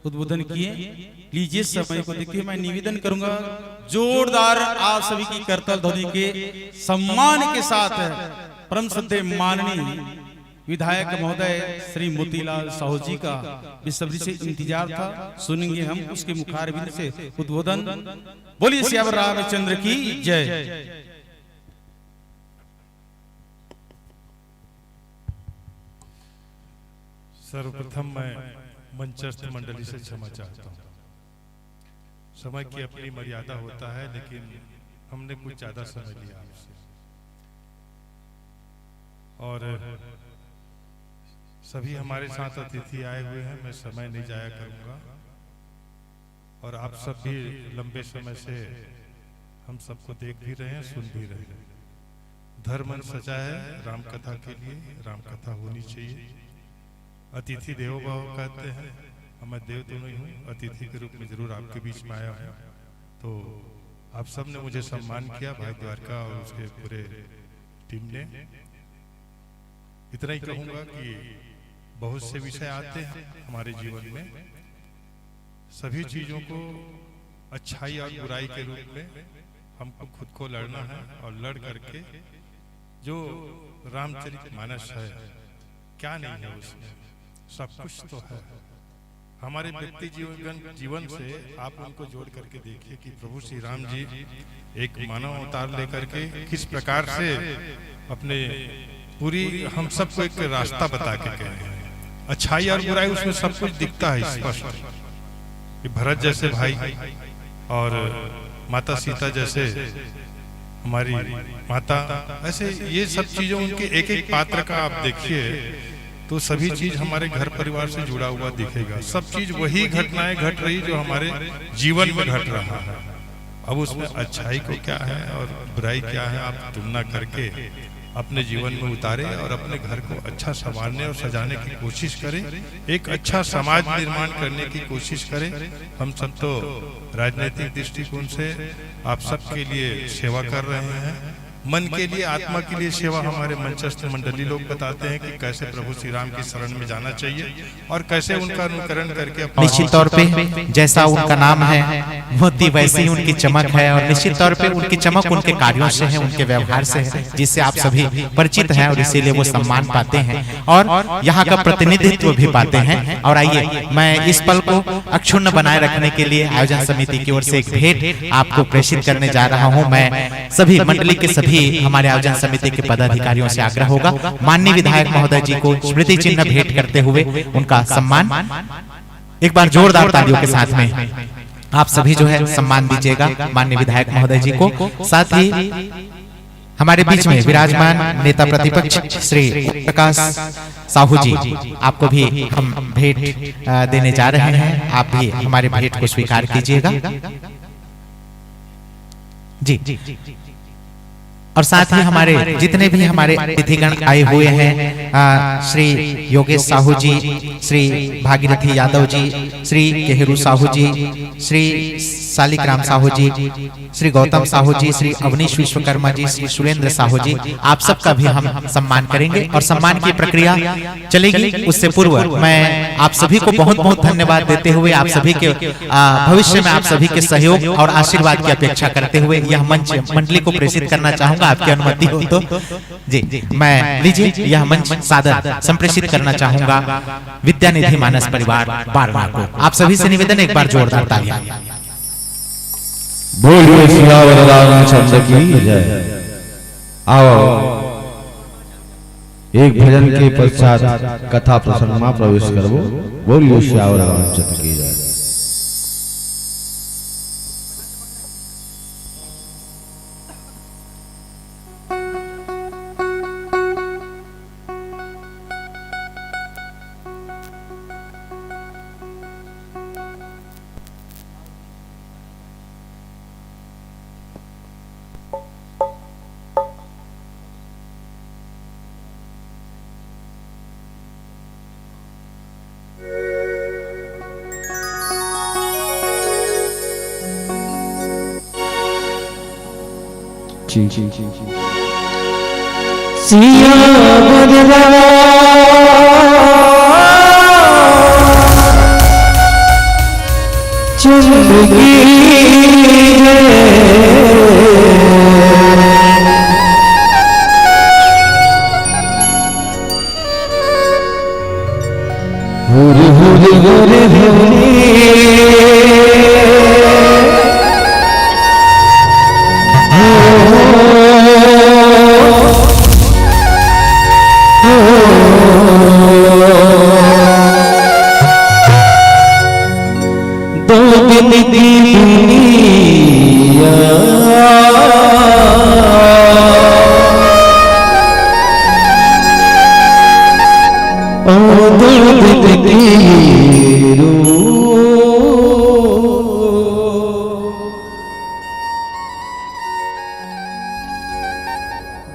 उद्बोधन किए। लीजिए समय को देखिए, मैं निवेदन करूंगा जोरदार आप सभी की करतल ध्वनि के सम्मान के साथ परम श्रद्धेय माननीय विधायक महोदय श्री मोतीलाल साहू जी का बेसब्री से इंतजार था। सुनेंगे हम उसके मुखारबिंद से उद्बोधन। बोलिए सियावर रामचंद्र की जय। सर्वप्रथम मैं मंचस्थ मंडली से क्षमा चाहता हूँ। समय की अपनी मर्यादा होता है, लेकिन हमने कुछ ज्यादा समय लिया आपसे, और सभी हमारे साथ अतिथि आए हुए हैं। मैं समय नहीं जाया करूंगा, और आप सब भी लंबे समय से हम सबको देख भी रहे हैं, सुन भी रहे हैं। धर्म सचा है राम कथा के लिए, राम कथा होनी चाहिए। अतिथि देवो भव कहते हैं, मैं देव तो नहीं हूँ, अतिथि के रूप में जरूर आपके बीच में आया हूँ। तो आप सब ने मुझे सम्मान किया, भाई द्वारका और उसके पूरे टीम ने। इतना ही कहूँगा कि बहुत से विषय आते हैं हमारे जीवन में, सभी चीजों को अच्छाई और बुराई के रूप में हमको खुद को लड़ना है, और लड़ करके जो रामचरितमानस है, क्या नहीं है उसमें, सब कुछ तो है। हमारे व्यक्ति जीवन से आप उनको जोड़ करके देखिए कि प्रभु श्री राम जी एक मानव अवतार लेकर के किस प्रकार से अपने पूरी हम सबको एक रास्ता बता के गए हैं। अच्छाई और बुराई उसमें सब कुछ दिखता है स्पष्ट। कि भरत जैसे भाई और माता सीता जैसे हमारी माता, ऐसे ये सब चीजों उनके एक एक पात्र का आप देखिए तो सभी चीज हमारे घर परिवार से जुड़ा हुआ दिखेगा। सब चीज वही घटनाएं घट रही जो हमारे जीवन में घट रहा है। अब उसमें अच्छाई को क्या है और बुराई क्या है, आप तुलना करके अपने जीवन में उतारे और अपने घर को अच्छा संवारने और सजाने की कोशिश करें, एक अच्छा समाज निर्माण करने की कोशिश करें। हम सब तो राजनीतिक दृष्टिकोण से आप सबके लिए सेवा कर रहे हैं, मन के लिए, आत्मा के लिए सेवा हमारे मंचस्थ मंडली लोग बताते हैं कि कैसे प्रभु श्री राम की शरण में जाना चाहिए और कैसे उनका अनुकरण करके निश्चित तौर पे जैसा उनका नाम है मोती, वैसे ही उनकी चमक है। और निश्चित तौर पे उनकी चमक उनके कार्यों से है, उनके व्यवहार से है, जिससे आप सभी परिचित हैं और इसीलिए वो सम्मान पाते हैं और यहाँ का प्रतिनिधित्व भी पाते हैं। और आइए मैं इस पल को अक्षुण्ण बनाए रखने के लिए आयोजन समिति की ओर से एक भेंट आपको प्रेषित करने जा रहा हूँ। मैं सभी मंडली के सभी हमारे आयोजन समिति के पदाधिकारियों से आग्रह होगा, माननीय विधायक महोदय जी को स्मृति चिन्ह भेंट करते हुए उनका सम्मान एक बार जोरदार तालियों के साथ में आप सभी जो है सम्मान दीजिएगा माननीय विधायक महोदय जी को। साथ ही हमारे बीच में विराजमान नेता प्रतिपक्ष श्री प्रकाश साहू जी, आपको भी हम भेंट देने जा रहे हैं, आप भी हमारे भेंट को स्वीकार कीजिएगा जी। और साथ ही हमारे जितने भी हमारे अतिथिगण आए हुए हैं, श्री योगेश साहू जी, श्री भागीरथी यादव जी, श्री केहरू साहू जी, श्री शालिग्राम साहू जी, श्री गौतम साहू जी, श्री अवनीश विश्वकर्मा जी, श्री सुरेंद्र साहू जी, आप सबका भी हम सम्मान करेंगे और सम्मान की प्रक्रिया चलेगी। उससे पूर्व मैं आप सभी को बहुत बहुत धन्यवाद देते हुए आप सभी के भविष्य में आप सभी के सहयोग और आशीर्वाद की अपेक्षा करते हुए यह मंच मंडली को प्रेषित करना चाहूंगा, आपकी अनुमति हो तो जी। मैं लीजिए यह मंच सादर संप्रेषित करना चाहूंगा विद्यानिधि मानस परिवार बारवा को। आप सभी से निवेदन, एक बार जोरदार तालियां। बोलिए सियावर रामचंद्र की जय। आओ एक भजन के पश्चात कथा प्रसंग में प्रवेश करबो। बोलिए सियावर रामचंद्र की जय।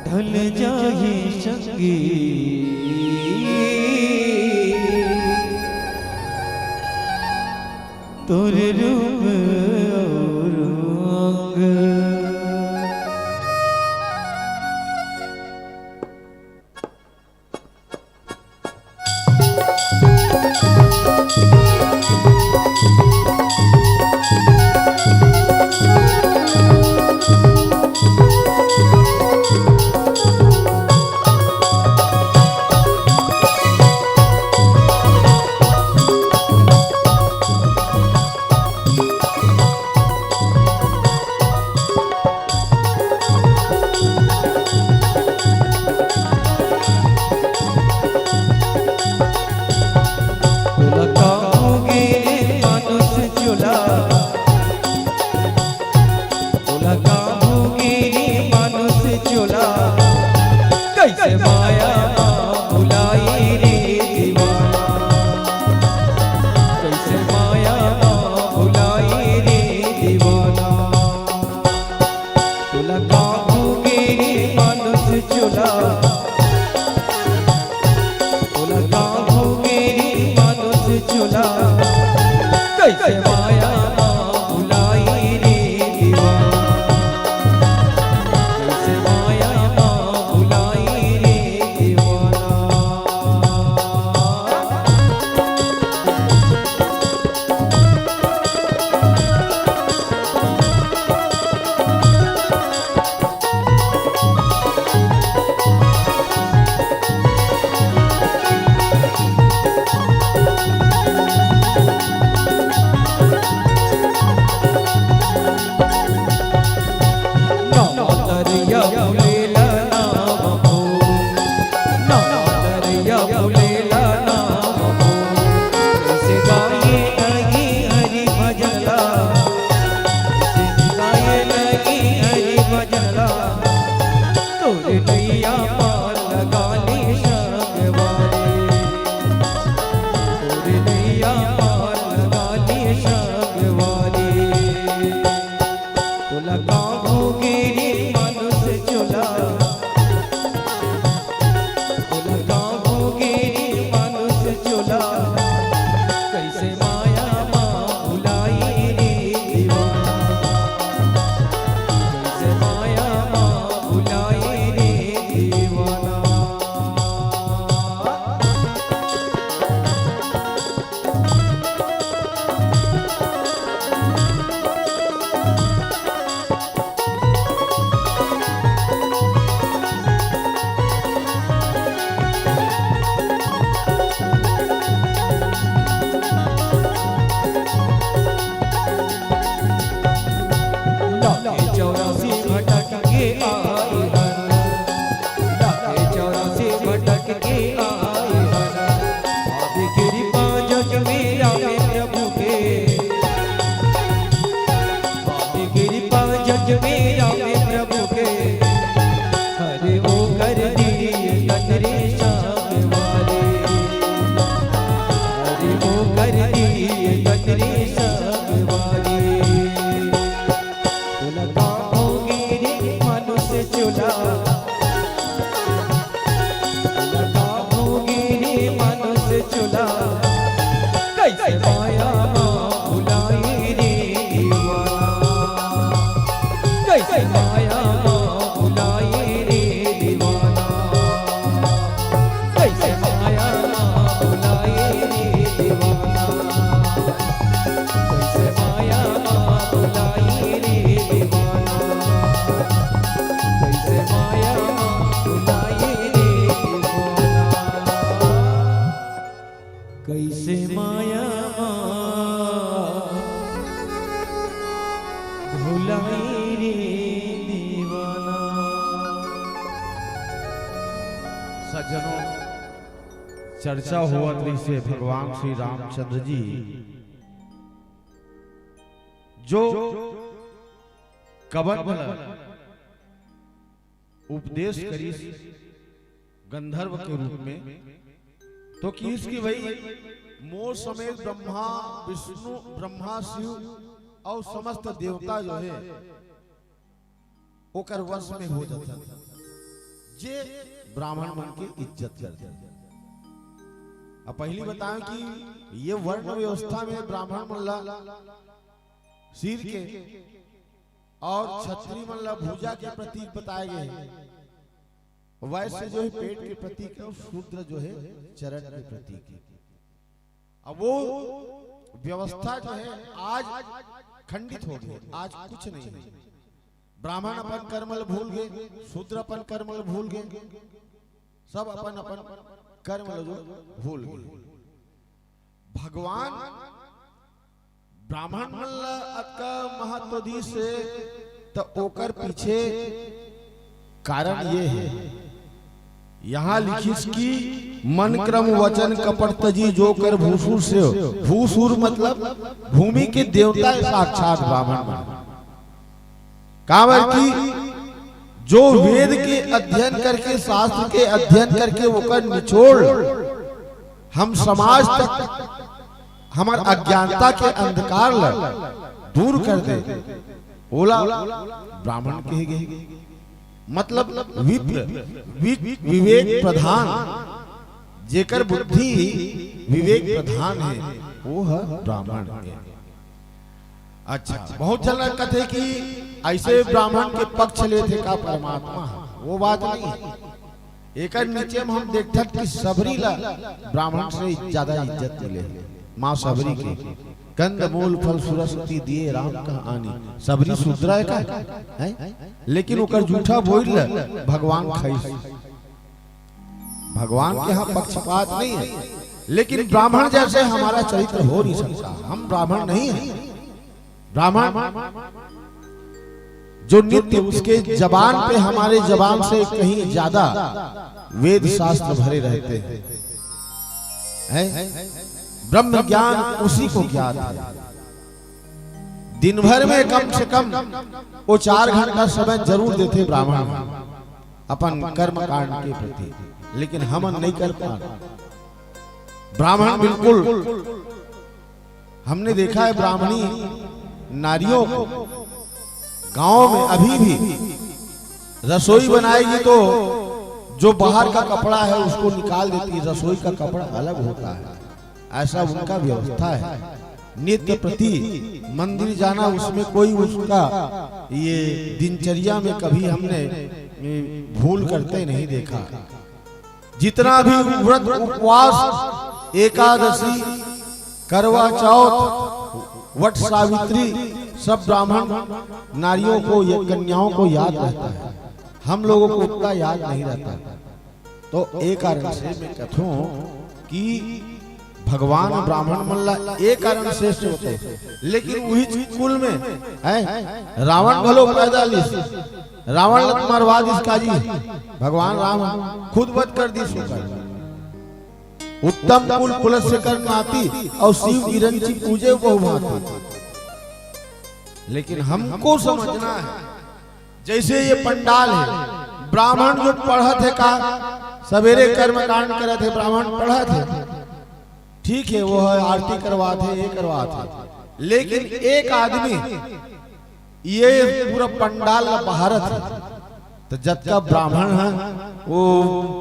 ढल जाए संगी तोर रूप और अंग। कैसे माया बुलाई रे दीवाना, कैसे माया बुलाई रे दीवाना। तुला काबूगी रे मानुस चुला, तुला काबूगी रे मानुस चुला। कैसे माया बुलाई रे दीवाना, कैसे माया बुलाई रे दीवाना। दरिया बुलेला नाम हो, दरिया बुलेला नाम हो। कैसे गाये लगी हरि भजला, कैसे गाये लगी हरि भजला। तोरे नैया पार लगाली शंखवारे, तोरे नैया पार लगाली शंखवारे। तुला काबूगी रे मानुस चुला, तुला काबूगी रे मानुस चुला। कैसे माया बुलाई रे दीवाना, कैसे माया बुलाई रे दीवाना। लाखे 84 भटक के आए हर, लाखे 84 भटक के आए हर। आवे कृपा जग मेरा में प्रभु के, आवे कृपा जग मेरा में प्रभु के। हरे वो कर दिए तन रे शाम वाले, हरे वो कर दिए तन रे शाम वाले। तुला काबूगी रे मानुस चुला, तुला काबूगी रे मानुस चुला। कैसे माया बुलाई रे दीवाना, कैसे माया बुलाई रे दीवाना। कैसे माया बुलाई रे दीवाना, कैसे माया बुलाई रे दीवाना। कैसे माया बुलाई रे दीवाना, कैसे माया भुलाई रे दीवाना। सज्जनों, चर्चा हुआ से भगवान श्री रामचंद्र जी जो कवन उपदेश करी गंधर्व के रूप में, तो कि इसकी भाई मोर समेत ब्रह्मा विष्णु ब्रह्मा शिव और समस्त देवता जो है ओकर वश में हो जाता था। जे ब्राह्मण मन की इज्जत करते। अब पहली बताएं कि ये वर्ण व्यवस्था में ब्राह्मण मल्ला सिर के और क्षत्रिय मल्ला भुजा के प्रतीक बताए गए हैं। वैश्य जो है पेट के प्रतीक है और शूद्र जो है चरण के प्रतीक है। अब वो व्यवस्था जो है आज खंडित हो गई, आज कुछ नहीं है। ब्राह्मण अपन कर्मल भूल गए, शूद्र अपन कर्मल भूल गए, सब अपन अपन कर्मल जो भूल गए। भगवान ब्राह्मण मल्ला का महत्व दी से तो ओकर पीछे कारण ये है, यहाँ लिखिस की मन क्रम वचन कपट तजी जो कर भूसुर से हो। भूसुर मतलब भूमि के देवता साक्षात ब्राह्मण कावर की जो वेद के अध्ययन करके शास्त्र के अध्ययन करके वो कर निचोड़ हम समाज तक हमार अज्ञानता के अंधकार दूर कर दे, ओला ब्राह्मण कहे गए। मतलब विप्र विवेक प्रधान, जेकर बुद्धि विवेक प्रधान है वो है ब्राह्मण। अच्छा, बहुत जन कहते कि ऐसे ब्राह्मण के पक्ष ले थे का परमात्मा, वो बात नहीं है। एक नीचे में हम देखते कि सबरी ला ब्राह्मण से ज्यादा इज्जत मिले। माँ सबरी के कंद मूल फल सुरसती दिए राम का आनी, सबरी शूद्रा का है, लेकिन ओकर झूठा बोल भगवान खाई। भगवान के यहाँ पक्षपात नहीं है, लेकिन ब्राह्मण जैसे हमारा चरित्र हो नहीं सकता। हम ब्राह्मण नहीं हैं। ब्राह्मण जो नित्य उसके जबान पे हमारे जबान से कहीं ज्यादा वेद शास्त्र भरे रहते हैं। ब्रह्म ज्ञान उसी को ज्ञात है। दिन भर में कम से कम वो 4 घंटा समय जरूर देते ब्राह्मण अपन कर्म कांड के प्रति, लेकिन हम नहीं कर पा। ब्राह्मण बिल्कुल, हमने देखा है ब्राह्मणी नारियों को गांव में अभी भी रसोई बनाएगी तो जो बाहर का कपड़ा है उसको निकाल देती, रसोई का कपड़ा अलग होता है। ऐसा उनका व्यवस्था है। नित्य प्रति मंदिर जाना, उसमें कोई उसका ये दिनचर्या में कभी हमने भूल करते नहीं देखा। जितना भी व्रत उपवास, एकादशी, करवा चौथ, वट सावित्री, सब ब्राह्मण नारियों को, ये कन्याओं को याद रहता है। हम लोगों को उतना याद नहीं रहता। तो एक कारण से मैं कहूं कि भगवान ब्राह्मण मल्ला एक कारण श्रेष्ठ होते, लेकिन वही कुल में है रावण भलो पैदा लिस, रावण लत मरवाद इसका जी, भगवान राम खुद वध कर दी सुकर। उत्तम कुल पुलस से कर नाती और शिव गिरंची पूजे बहुभांति। लेकिन हमको समझना है, जैसे ये पंडाल है, ब्राह्मण जो पढ़ा थे का सवेरे कर्म कांड करे थे, ब्राह्मण पढ़ा थे, ठीक है, वो है आरती करवाते, ये करवाते, लेकिन एक आदमी ये पूरा पंडाल बहारत है, तो जब का ब्राह्मण है वो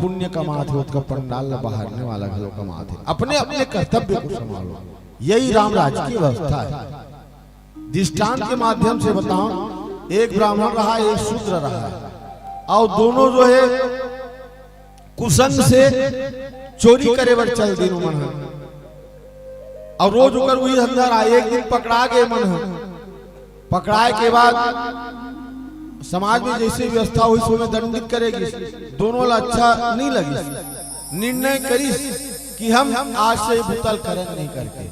पुण्य कमाते, उसका पंडाल बहारने वाला घरों कमाते। अपने अपने कर्तव्य को संभालो, यही राम राज की व्यवस्था है। दृष्टांत के माध्यम से बताऊं, एक ब्राह्मण रहा, एक शूद्र रहा, और दोनों जो है कुसंग से चोरी करे बर चल दिन मन है, और रोज उकर वही अंदर आए। एक दिन पकड़ा गए मन है, पकड़ाए के बाद समाज में जैसे व्यवस्था हुई सो में दंडित करेगी। दोनों ला अच्छा नहीं लगी, निर्णय करी कि हम आज से भूतल करें नहीं करके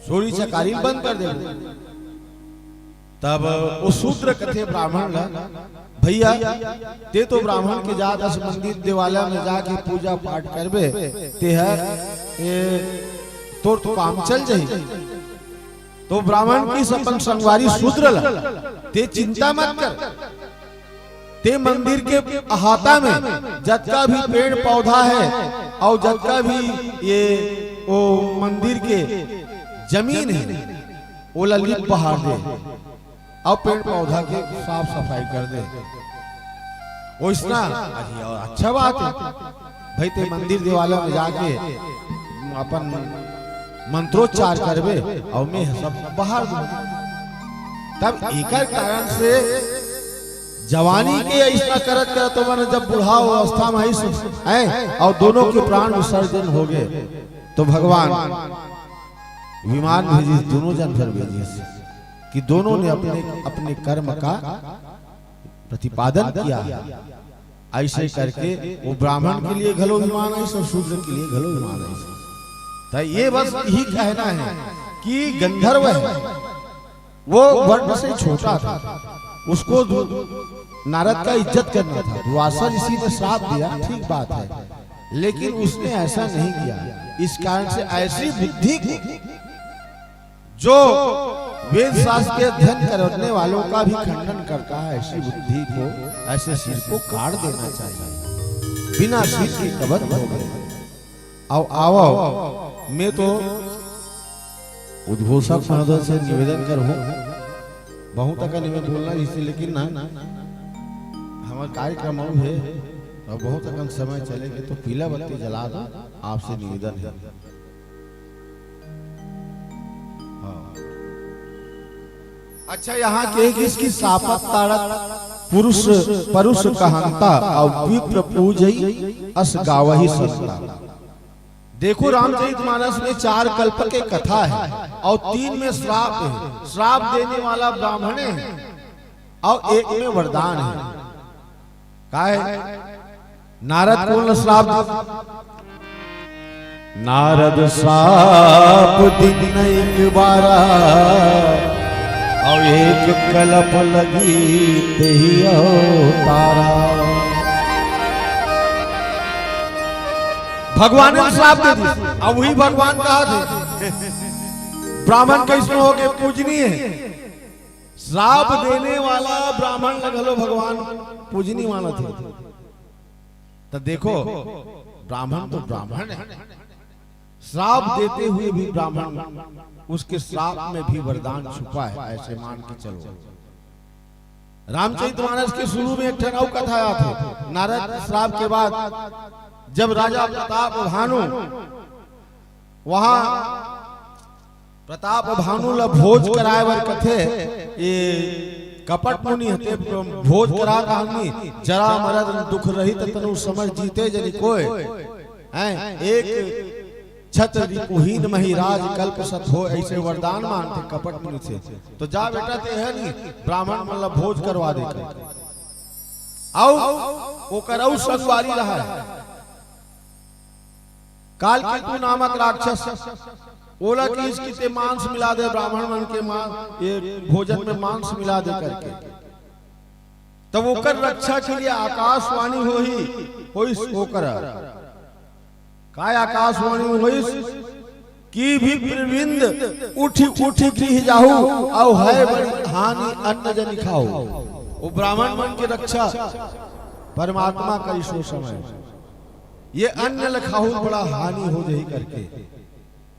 चोरी चकारी बंद कर दे। तब वो शूद्र कथे ब्राह्मण ला, भैया ते तो ब्राह्मण के जात अस मंदिर देवालय में जाके पूजा पाठ करबे, ते है तो काम चल जाए। तो ब्राह्मण की सपन संगवारी शूद्र ला, ते चिंता मत कर, ते मंदिर के अहाता में जतका भी पेड़ पौधा है और जतका भी ये वो मंदिर के जमीन है वो ललित बहार दे और पेड़ पौधा के साफ सफाई कर दे। ओइसना अजी और अच्छा बात है भाई ते मंदिर देवाला में जाके अपन मंत्रोच्चार करबे और मैं सब बाहर दूं। तब एकर कारण से जवानी के ऐसा करत करत तो मन जब बुढ़ाओ अवस्था में है और दोनों के प्राण विसर्जन हो गए तो भगवान विमान भेजी, दोनों जन फिर भेजी कि दोनों ने अपने अपने कर्म का प्रतिपादन किया। ऐसे करके वो ब्राह्मण के लिए घलो विमान ऐसे और शूद्र के लिए घलो विमान ऐसे। तो ये बस यही कहना है कि गंधर्व है वो वर्ण से छोटा था, उसको नारद का इज्जत करना था। दुर्वासा ऋषि ने श्राप दिया, ठीक बात है, लेकिन उसने ऐसा नहीं किया। इस कारण से ऐसी बुद्धि जो वेद शास्त्र के अध्ययन करने वालों का भी खंडन करता है, ऐसी बुद्धि को, ऐसे सिर को काट देना चाहिए, बिना सिर के कबत हो गए। आओ मैं तो उद्घोषक महोदय से निवेदन करूं, बहुत का निवेदन बोलना इससे, लेकिन ना हमारा कार्यक्रम है और बहुत अकन समय चलेगा तो पीला बत्ती जला दो, आपसे निवेदन है। अच्छा, यहाँ के किसकी सापत ताड़त पुरुष परुष कहंता और विप्र पूजई अस गावही संता। देखो रामचरितमानस में 4 कल्प के कथा है और 3 में श्राप है। श्राप देने वाला ब्राह्मण है और 1 में वरदान है। क्या है? नारद को श्राप नारद श्राप दिन एक बारा और 1 कल्प लगी तेहि तारा। भगवान ने श्राप दे दी। अब वही भगवान कहा थे ब्राह्मण कैसे हो गए पूजनीय है। श्राप देने वाला ब्राह्मण लगलो भगवान पूजनी वाला थे। तो देखो ब्राह्मण तो ब्राह्मण है, श्राप देते हुए भी ब्राह्मण, उसके श्राप में भी वरदान छुपा है, ऐसे मान के चलो। रामचरितमानस के शुरू में एक ठनाऊ कथा आया था। नारद श्राप के बाद जब राजा प्रताप भानु वहां प्रताप भानु ला भोज कराए बर कथे, ये कपट मुनि हते भोज करा कहानी जरा मरद दुख रहित तनु समझ जीते जनि कोय हैं, एक छत्र रिपुहीन महिराज कल्प सत हो, ऐसे वरदान मानते कपट मुनि से। तो जा बेटा ते है नहीं ब्राह्मण मतलब भोज करवा दे आओ वो कराऊ संगवारी रहा है। काल केतु नामक राक्षस ओला की इसकी ते मांस मिला दे ब्राह्मण मन के ये भोजन में मांस मिला दे करके। तब ओकर रक्षा के लिए आकाशवाणी होई होकर काय आकाशवाणी होई की भी प्रविंद उठी उठी गृह जाहू औ है बड़ी हानि अन्न जनि खाओ। वो ब्राह्मण मन की रक्षा परमात्मा करी सो समय, ये अन्न लखाऊ बड़ा हानि हो जाही करके।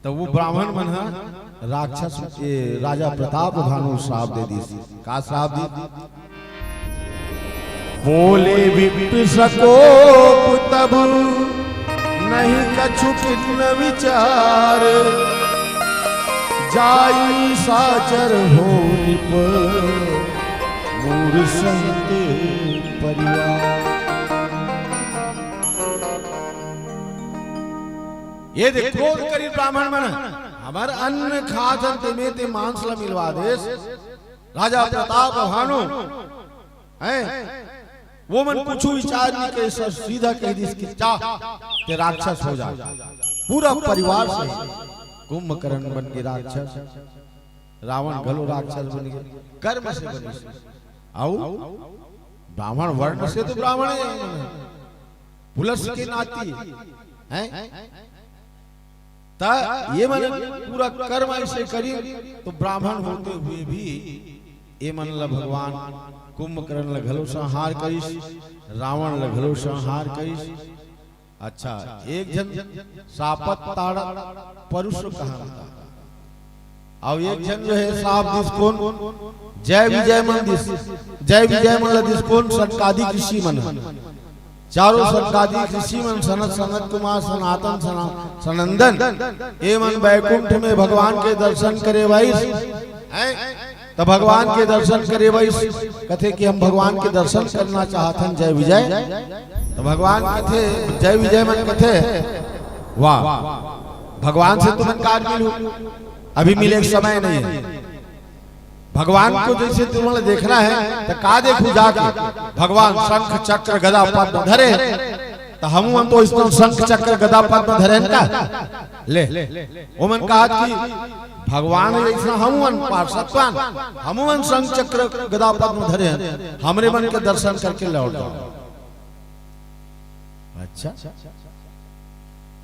तो वो ब्राह्मण मन राक्षस राजा प्रताप भानु श्राप दे दी। का श्राप दी? बोले विप्र सको तब नहीं कछु किन्न विचार, जाई साचर हो मूर संत परिवार। ये देखो करी ब्राह्मण मन हमार अन्न खात में ते मांस ला मिलवा देस। राजा प्रताप भानु हैं वो मन कुछ विचार नहीं के सीधा कह दी कि चाह ते राक्षस हो जा। पूरा परिवार से कुंभकर्ण बन के राक्षस, रावण गलो राक्षस बन गए, कर्म से बने। आओ ब्राह्मण वर्ण से तो ब्राह्मण है, पुलस के नाती हैं। ये मन पूरा कर्म ऐसे करी तो ब्राह्मण होते हुए भी ये मन ला भगवान कुंभकर्ण घलो संहार करिस, रावण घलो संहार करिस। अच्छा, एक जन सापत ताड़ा परुष कहा और एक जन जो है साहब दिसकोन जय विजय मन दिस, जय विजय मन दिसकोन सनकादि कृषि मन, चारों सनकादि कृषि मन सनत सनत कुमार सनातन सनंदन ए मन बैकुंठ में भगवान के दर्शन करे वाइस, तो भगवान के दर्शन करे वाइस कथे कि हम भगवान के दर्शन करना चाहतन जय विजय, तो भगवान कथे जय विजय मन कथे वाह भगवान से तुम कार मिलू, अभी मिले एक समय नहीं है। भगवान को जैसे तुम्हें देखना है तो का देखू जाके भगवान शंख चक्र गदा पद्म धरे, तो हम तो इस शंख चक्र गदा पद्म धरे का ले ओमन कहा कि भगवान ऐसा हमन पार्षदवान हमन शंख चक्र गदा पद्म धरे हमरे मन के दर्शन करके लौट जाओ। अच्छा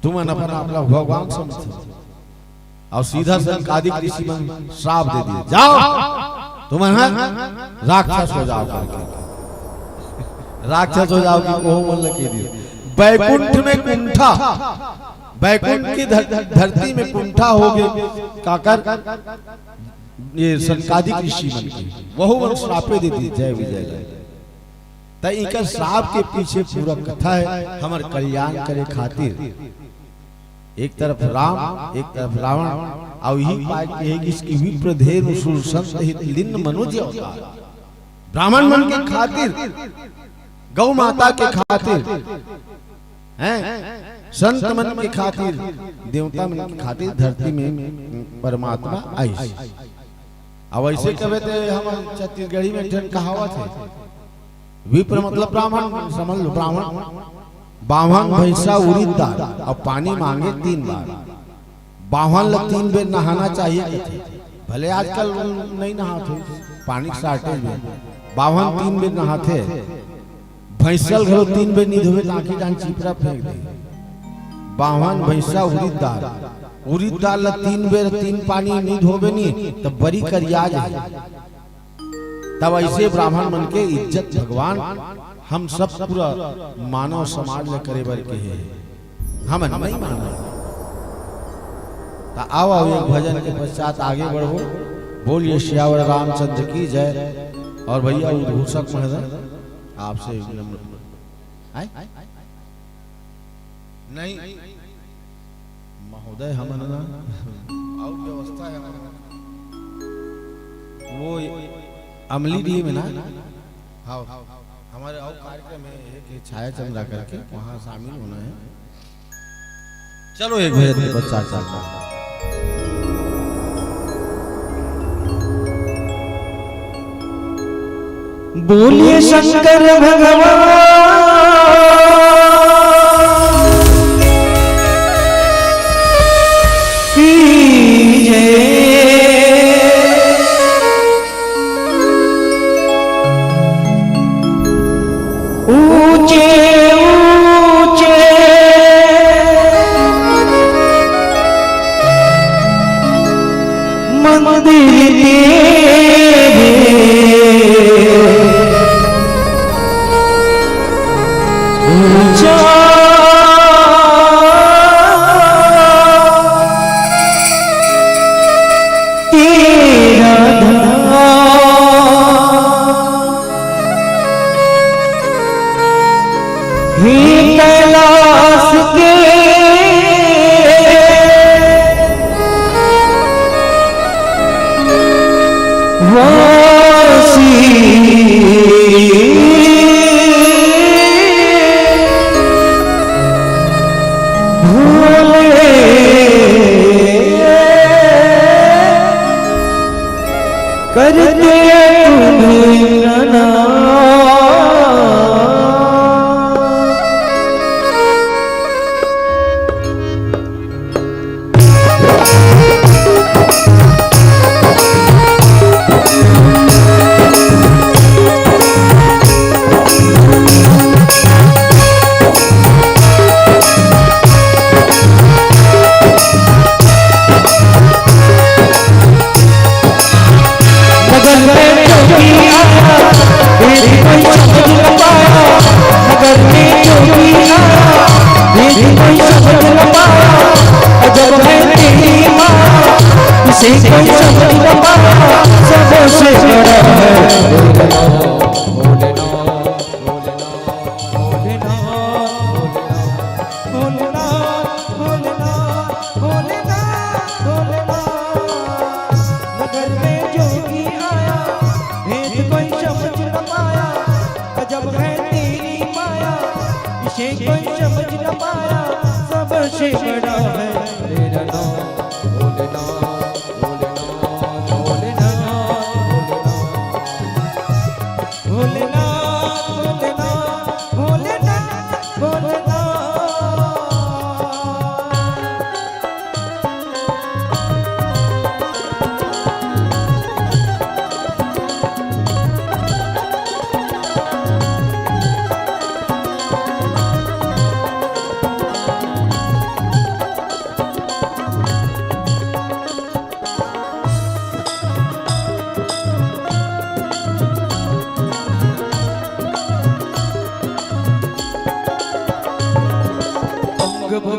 तुम अपना अपना भगवान समझते और सीधा सनकादि कृषि मन श्राप दे दिए, जाओ तुम राक्षस हो जाओ करके, राक्षस हो जाओ कि ओह मन लगे दिए। बैकुंठ में कुंठा, बैकुंठ की धरती में कुंठा हो गए काकर ये सनकादि कृषि मन की वह मन श्रापे दे दी जय विजय। तो इनका श्राप के पीछे पूरा कथा है हमारे कल्याण करे खातिर, एक तरफ राम एक तरफ रावण, और यही बात है कि इसकी विप्रधेनु सुरसंत हित लिन्न मनुज अवतार, ब्राह्मण मन के खातिर गौ माता के खातिर हैं, संत मन के खातिर देवता मन के खातिर धरती में परमात्मा आई। अब ऐसे कहे थे हम छत्तीसगढ़ी में ठन कहावत है, विप्र मतलब ब्राह्मण समझ लो, ब्राह्मण बावन भैंसा उड़ीद दार और पानी मांगे 3 बार, बावन ल 3 बेर नहाना चाहिए, भले आजकल नहीं नहाते पानी शॉर्टेज में, बावन 3 बेर नहाते, भैंसल घरो 3 बेर नहीं धोवे आंखी डान चिपरा फेंक दे, बावन भैंसा उड़ीद दार ल 3 बेर 3 पानी नहीं धोवे नहीं तो बड़ी करियाज है। तब ऐसे ब्राह्मण मन के इज्जत भगवान हम सब पूरा मानव समाज में करे बर के है, हम नहीं मानो। तो आओ एक भजन के पश्चात आगे बढ़ो, बोलिए श्यावर रामचंद्र की जय। और भैया उद्घोषक महोदय आपसे नहीं महोदय हम और व्यवस्था है वो अमली डी में ना, हाँ हमारे और कार्यक्रम है कि छाया चंद्रा करके वहां शामिल होना है। चलो एक भजन के बच्चा चलता बोलिए शंकर भगवान की जय। ऊंचे ऊंचे मंदिर तेरे ऊंचा तेरा कैलाश के इसे कोई समझ न पाया सबसे बड़ा है तेरा नाम भोलेनाथ भोलेनाथ भोलेनाथ भोलेनाथ भोलेनाथ भोलेनाथ भोलेनाथ।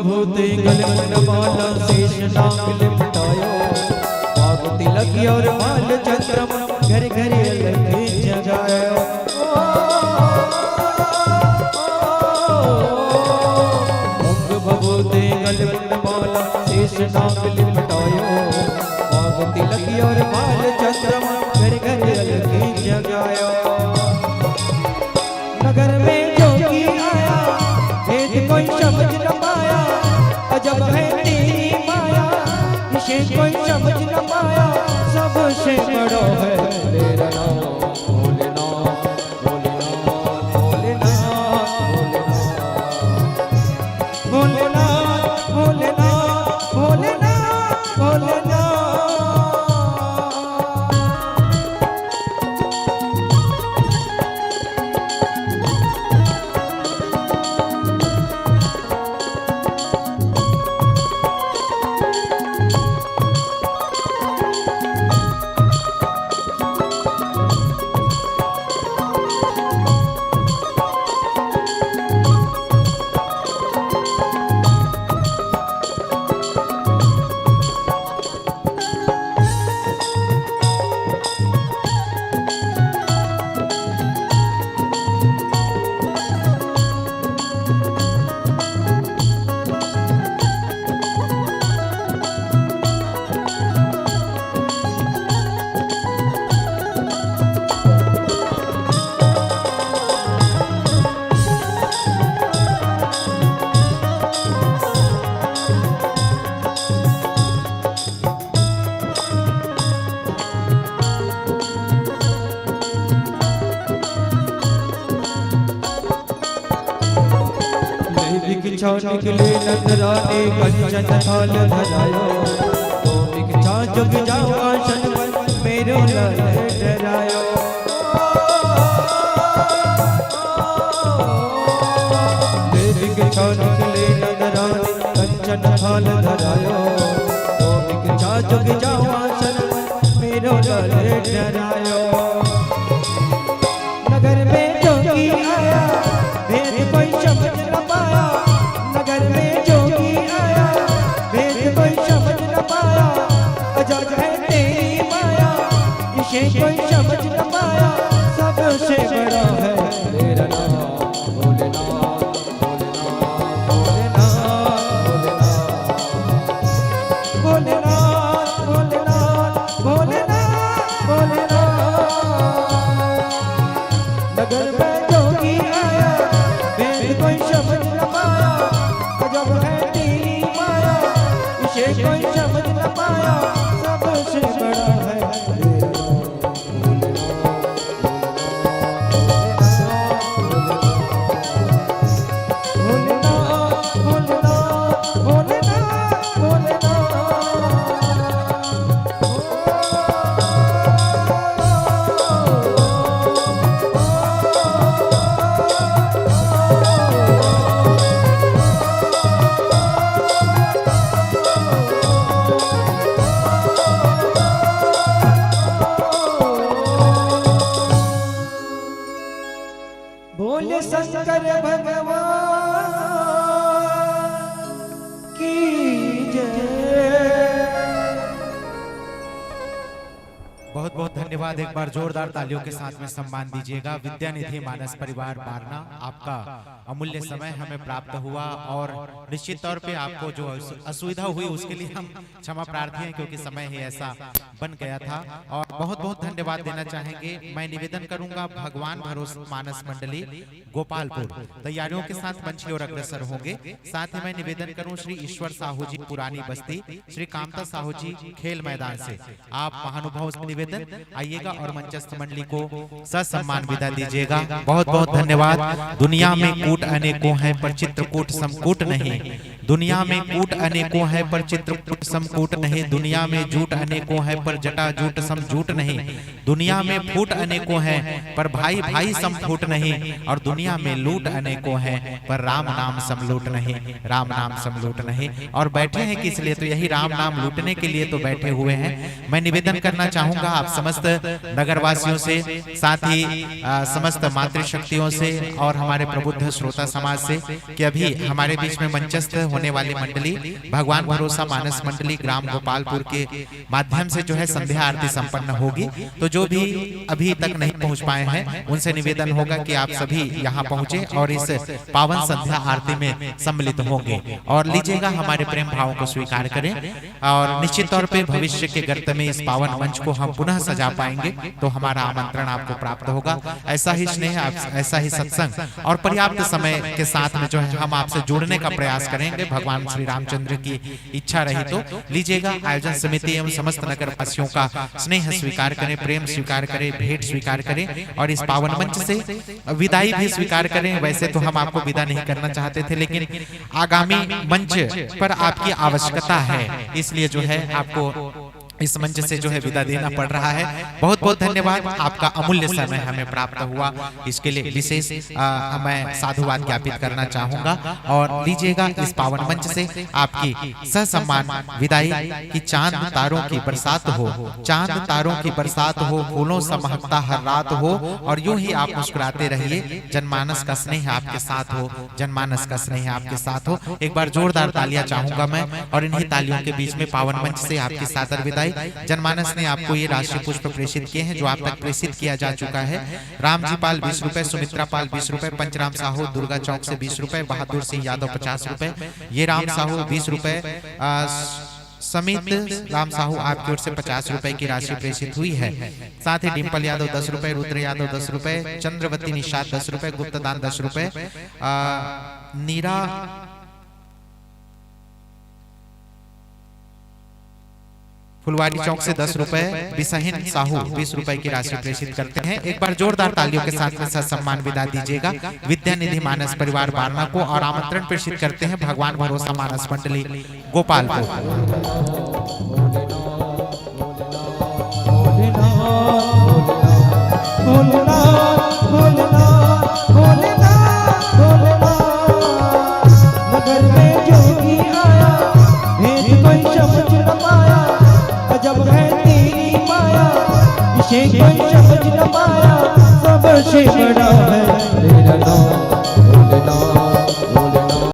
भूते गले माला शेष नाग लिपटायो बाग तिलक और माल चंद्रमा घर घर अलग जगायो। अंग भभूते गले माला शेष नाग लिपटायो बाग तिलक और माल चंद्रमा घर घर अलग जगायो। नगर में जोगी आया भेद कोई समझ न पाया अजब है तेरी माया इसे कोई समझ न पाया सबसे बड़ा है तेरा नाम भोलेनाथ भोलेनाथ भोलेनाथ भोलेनाथ भोलेनाथ भोलेनाथ भोलेनाथ। भिक्षा निकले नजराने कंचन थाल धरायो तो भिक्षा जुग जाओ आसन पर मेरो लाल डरायो। भिक्षा निकले नजराने कंचन थाल धरायो तो भिक्षा जुग जाओ आसन पर मेरो लाल डरायो। नगर में जोगी आया भेद कोई समझ न पाया नगर में जोगी आया भेद कोई समझ न पाया अजब है तेरी माया इसे कोई समझ न पाया सबसे बड़ा है तेरा नाम भोलेनाथ भोलेनाथ भोलेनाथ भोलेनाथ भोलेनाथ भोलेनाथ भोलेनाथ। नगर में जोगी आया भेद कोई समझ न पाया अजब है तेरी माया इसे कोई समझ न पाया सबसे बड़ा है तेरा भोलेनाथ भोलेनाथ भोलेनाथ भोलेनाथ। बोले शंकर भगवान की जय। बहुत बहुत धन्यवाद। एक बार जोरदार तालियों के साथ में सम्मान दीजिएगा। विद्यानिधि मानस परिवार बारना, आपका अमूल्य समय हमें प्राप्त हुआ और निश्चित तौर पे आपको जो असुविधा हुई उसके लिए हम क्षमा प्रार्थी हैं, क्योंकि समय ही ऐसा बन गया था। और बहुत बहुत धन्यवाद देना चाहेंगे। मैं निवेदन करूंगा भगवान भरोसा मानस मंडली गोपालपुर तैयारियों के साथ मंच की ओर अग्रसर होंगे। साथ ही मैं निवेदन करूं श्री ईश्वर साहू जी पुरानी बस्ती, श्री कामता साहू जी खेल मैदान से, आप महानुभाव से निवेदन आइएगा और मंचस्थ मंडली को ससम्मान विदा दीजिएगा। बहुत बहुत धन्यवाद। दुनिया में कूट अनेकों हैं पर चित्रकूट समकूट नहीं, दुनिया में कूट अनेकों हैं पर चित्रकूट समकूट नहीं, दुनिया में झूठ अनेकों हैं पर जटा झूठ समझूठ नहीं, दुनिया में फूट अनेकों हैं पर भाई भाई समफूट नहीं, और दुनिया में लूट अनेकों हैं पर राम नाम समलूट नहीं, राम नाम समलूट नहीं। और बैठे हैं किस लिए? तो यही राम नाम लूटने के लिए तो बैठे हुए हैं। मैं निवेदन करना चाहूंगा आप समस्त नगरवासियों से, साथ ही समस्त मातृशक्तियों से और हमारे प्रबुद्ध श्रोता समाज से कि अभी हमारे बीच में मंचस्थ होने वाली मंडली भगवान भरोसा मानस मंडली ग्राम गोपालपुर के माध्यम से जो है संध्या आरती संपन्न होगी। तो जो भी अभी तक नहीं पहुंच पाए हैं उनसे निवेदन होगा कि आप सभी यहाँ पहुंचे और इस पावन संध्या आरती में सम्मिलित होंगे और लीजिएगा हमारे प्रेम भावों को स्वीकार करें। और निश्चित तौर पे भविष्य के गर्त में इस पावन मंच को हम पुनः सजा पाएंगे तो हमारा आमंत्रण आपको प्राप्त होगा। ऐसा ही स्नेह, ऐसा ही सत्संग और पर्याप्त समय के साथ में जो है हम आपसे जुड़ने का प्रयास करेंगे, भगवान श्री रामचंद्र की इच्छा रही तो। लीजिएगा आयोजन समिति एवं समस्त नगरवासियों का स्नेह स्वीकार करें, प्रेम स्वीकार करें, भेंट स्वीकार करें और इस पावन मंच से विदाई भी स्वीकार करें। वैसे तो हम आपको विदा नहीं करना चाहते थे, लेकिन आगामी मंच पर आपकी आवश्यकता है, इसलिए जो है आपको इस मंच से जो है विदा देना पड़ रहा है। बहुत बहुत धन्यवाद। आपका अमूल्य समय हमें प्राप्त हुआ, इसके लिए विशेष मैं साधुवाद ज्ञापित करना चाहूंगा। और लीजिएगा इस पावन मंच से आपकी ससम्मान विदाई की चांद तारों की बरसात हो, चांद तारों की बरसात हो, फूलों सा महकता हर रात हो और यूं ही आप मुस्कुराते रहिए। जनमानस का स्नेह आपके साथ हो, जनमानस का स्नेह आपके साथ हो। एक बार जोरदार तालियां चाहूंगा मैं और इन्हीं तालियों के बीच में पावन मंच से आपकी सादर विदाई। जनमानस ने आपको ये राशि पुष्प प्रेषित किए हैं जो आप तक प्रेषित किया जा चुका है। रामजी पाल 20 रुपए, सुमित्रा पाल 20 रुपए, पंचराम साहू दुर्गा चौक से 20 रुपए, बहादुर सिंह यादव 50 रुपए, ये राम साहू 20 रुपए, समित राम साहू आपकी ओर से 50 रुपए की राशि प्रेषित हुई है। साथ ही डिम्पल यादव 10 रुपए, रुद्र यादव 10 रुपए, चंद्रवती निषाद 10 रुपए, गुप्तदान 10 रुपए, नीरा फुलवारी चौक से 10 रुपए, बिसहिन साहू 20 रुपए की राशि प्रेषित करते हैं। एक बार जोरदार तालियों के साथ में सम्मान विदा दीजिएगा विद्यानिधि मानस परिवार बारना को और आमंत्रण प्रेषित करते हैं भगवान भरोसा मानस मंडली गोपालपुर। जब है तेरी माया, इसे कोई समझ न पाया, सबसे बड़ा है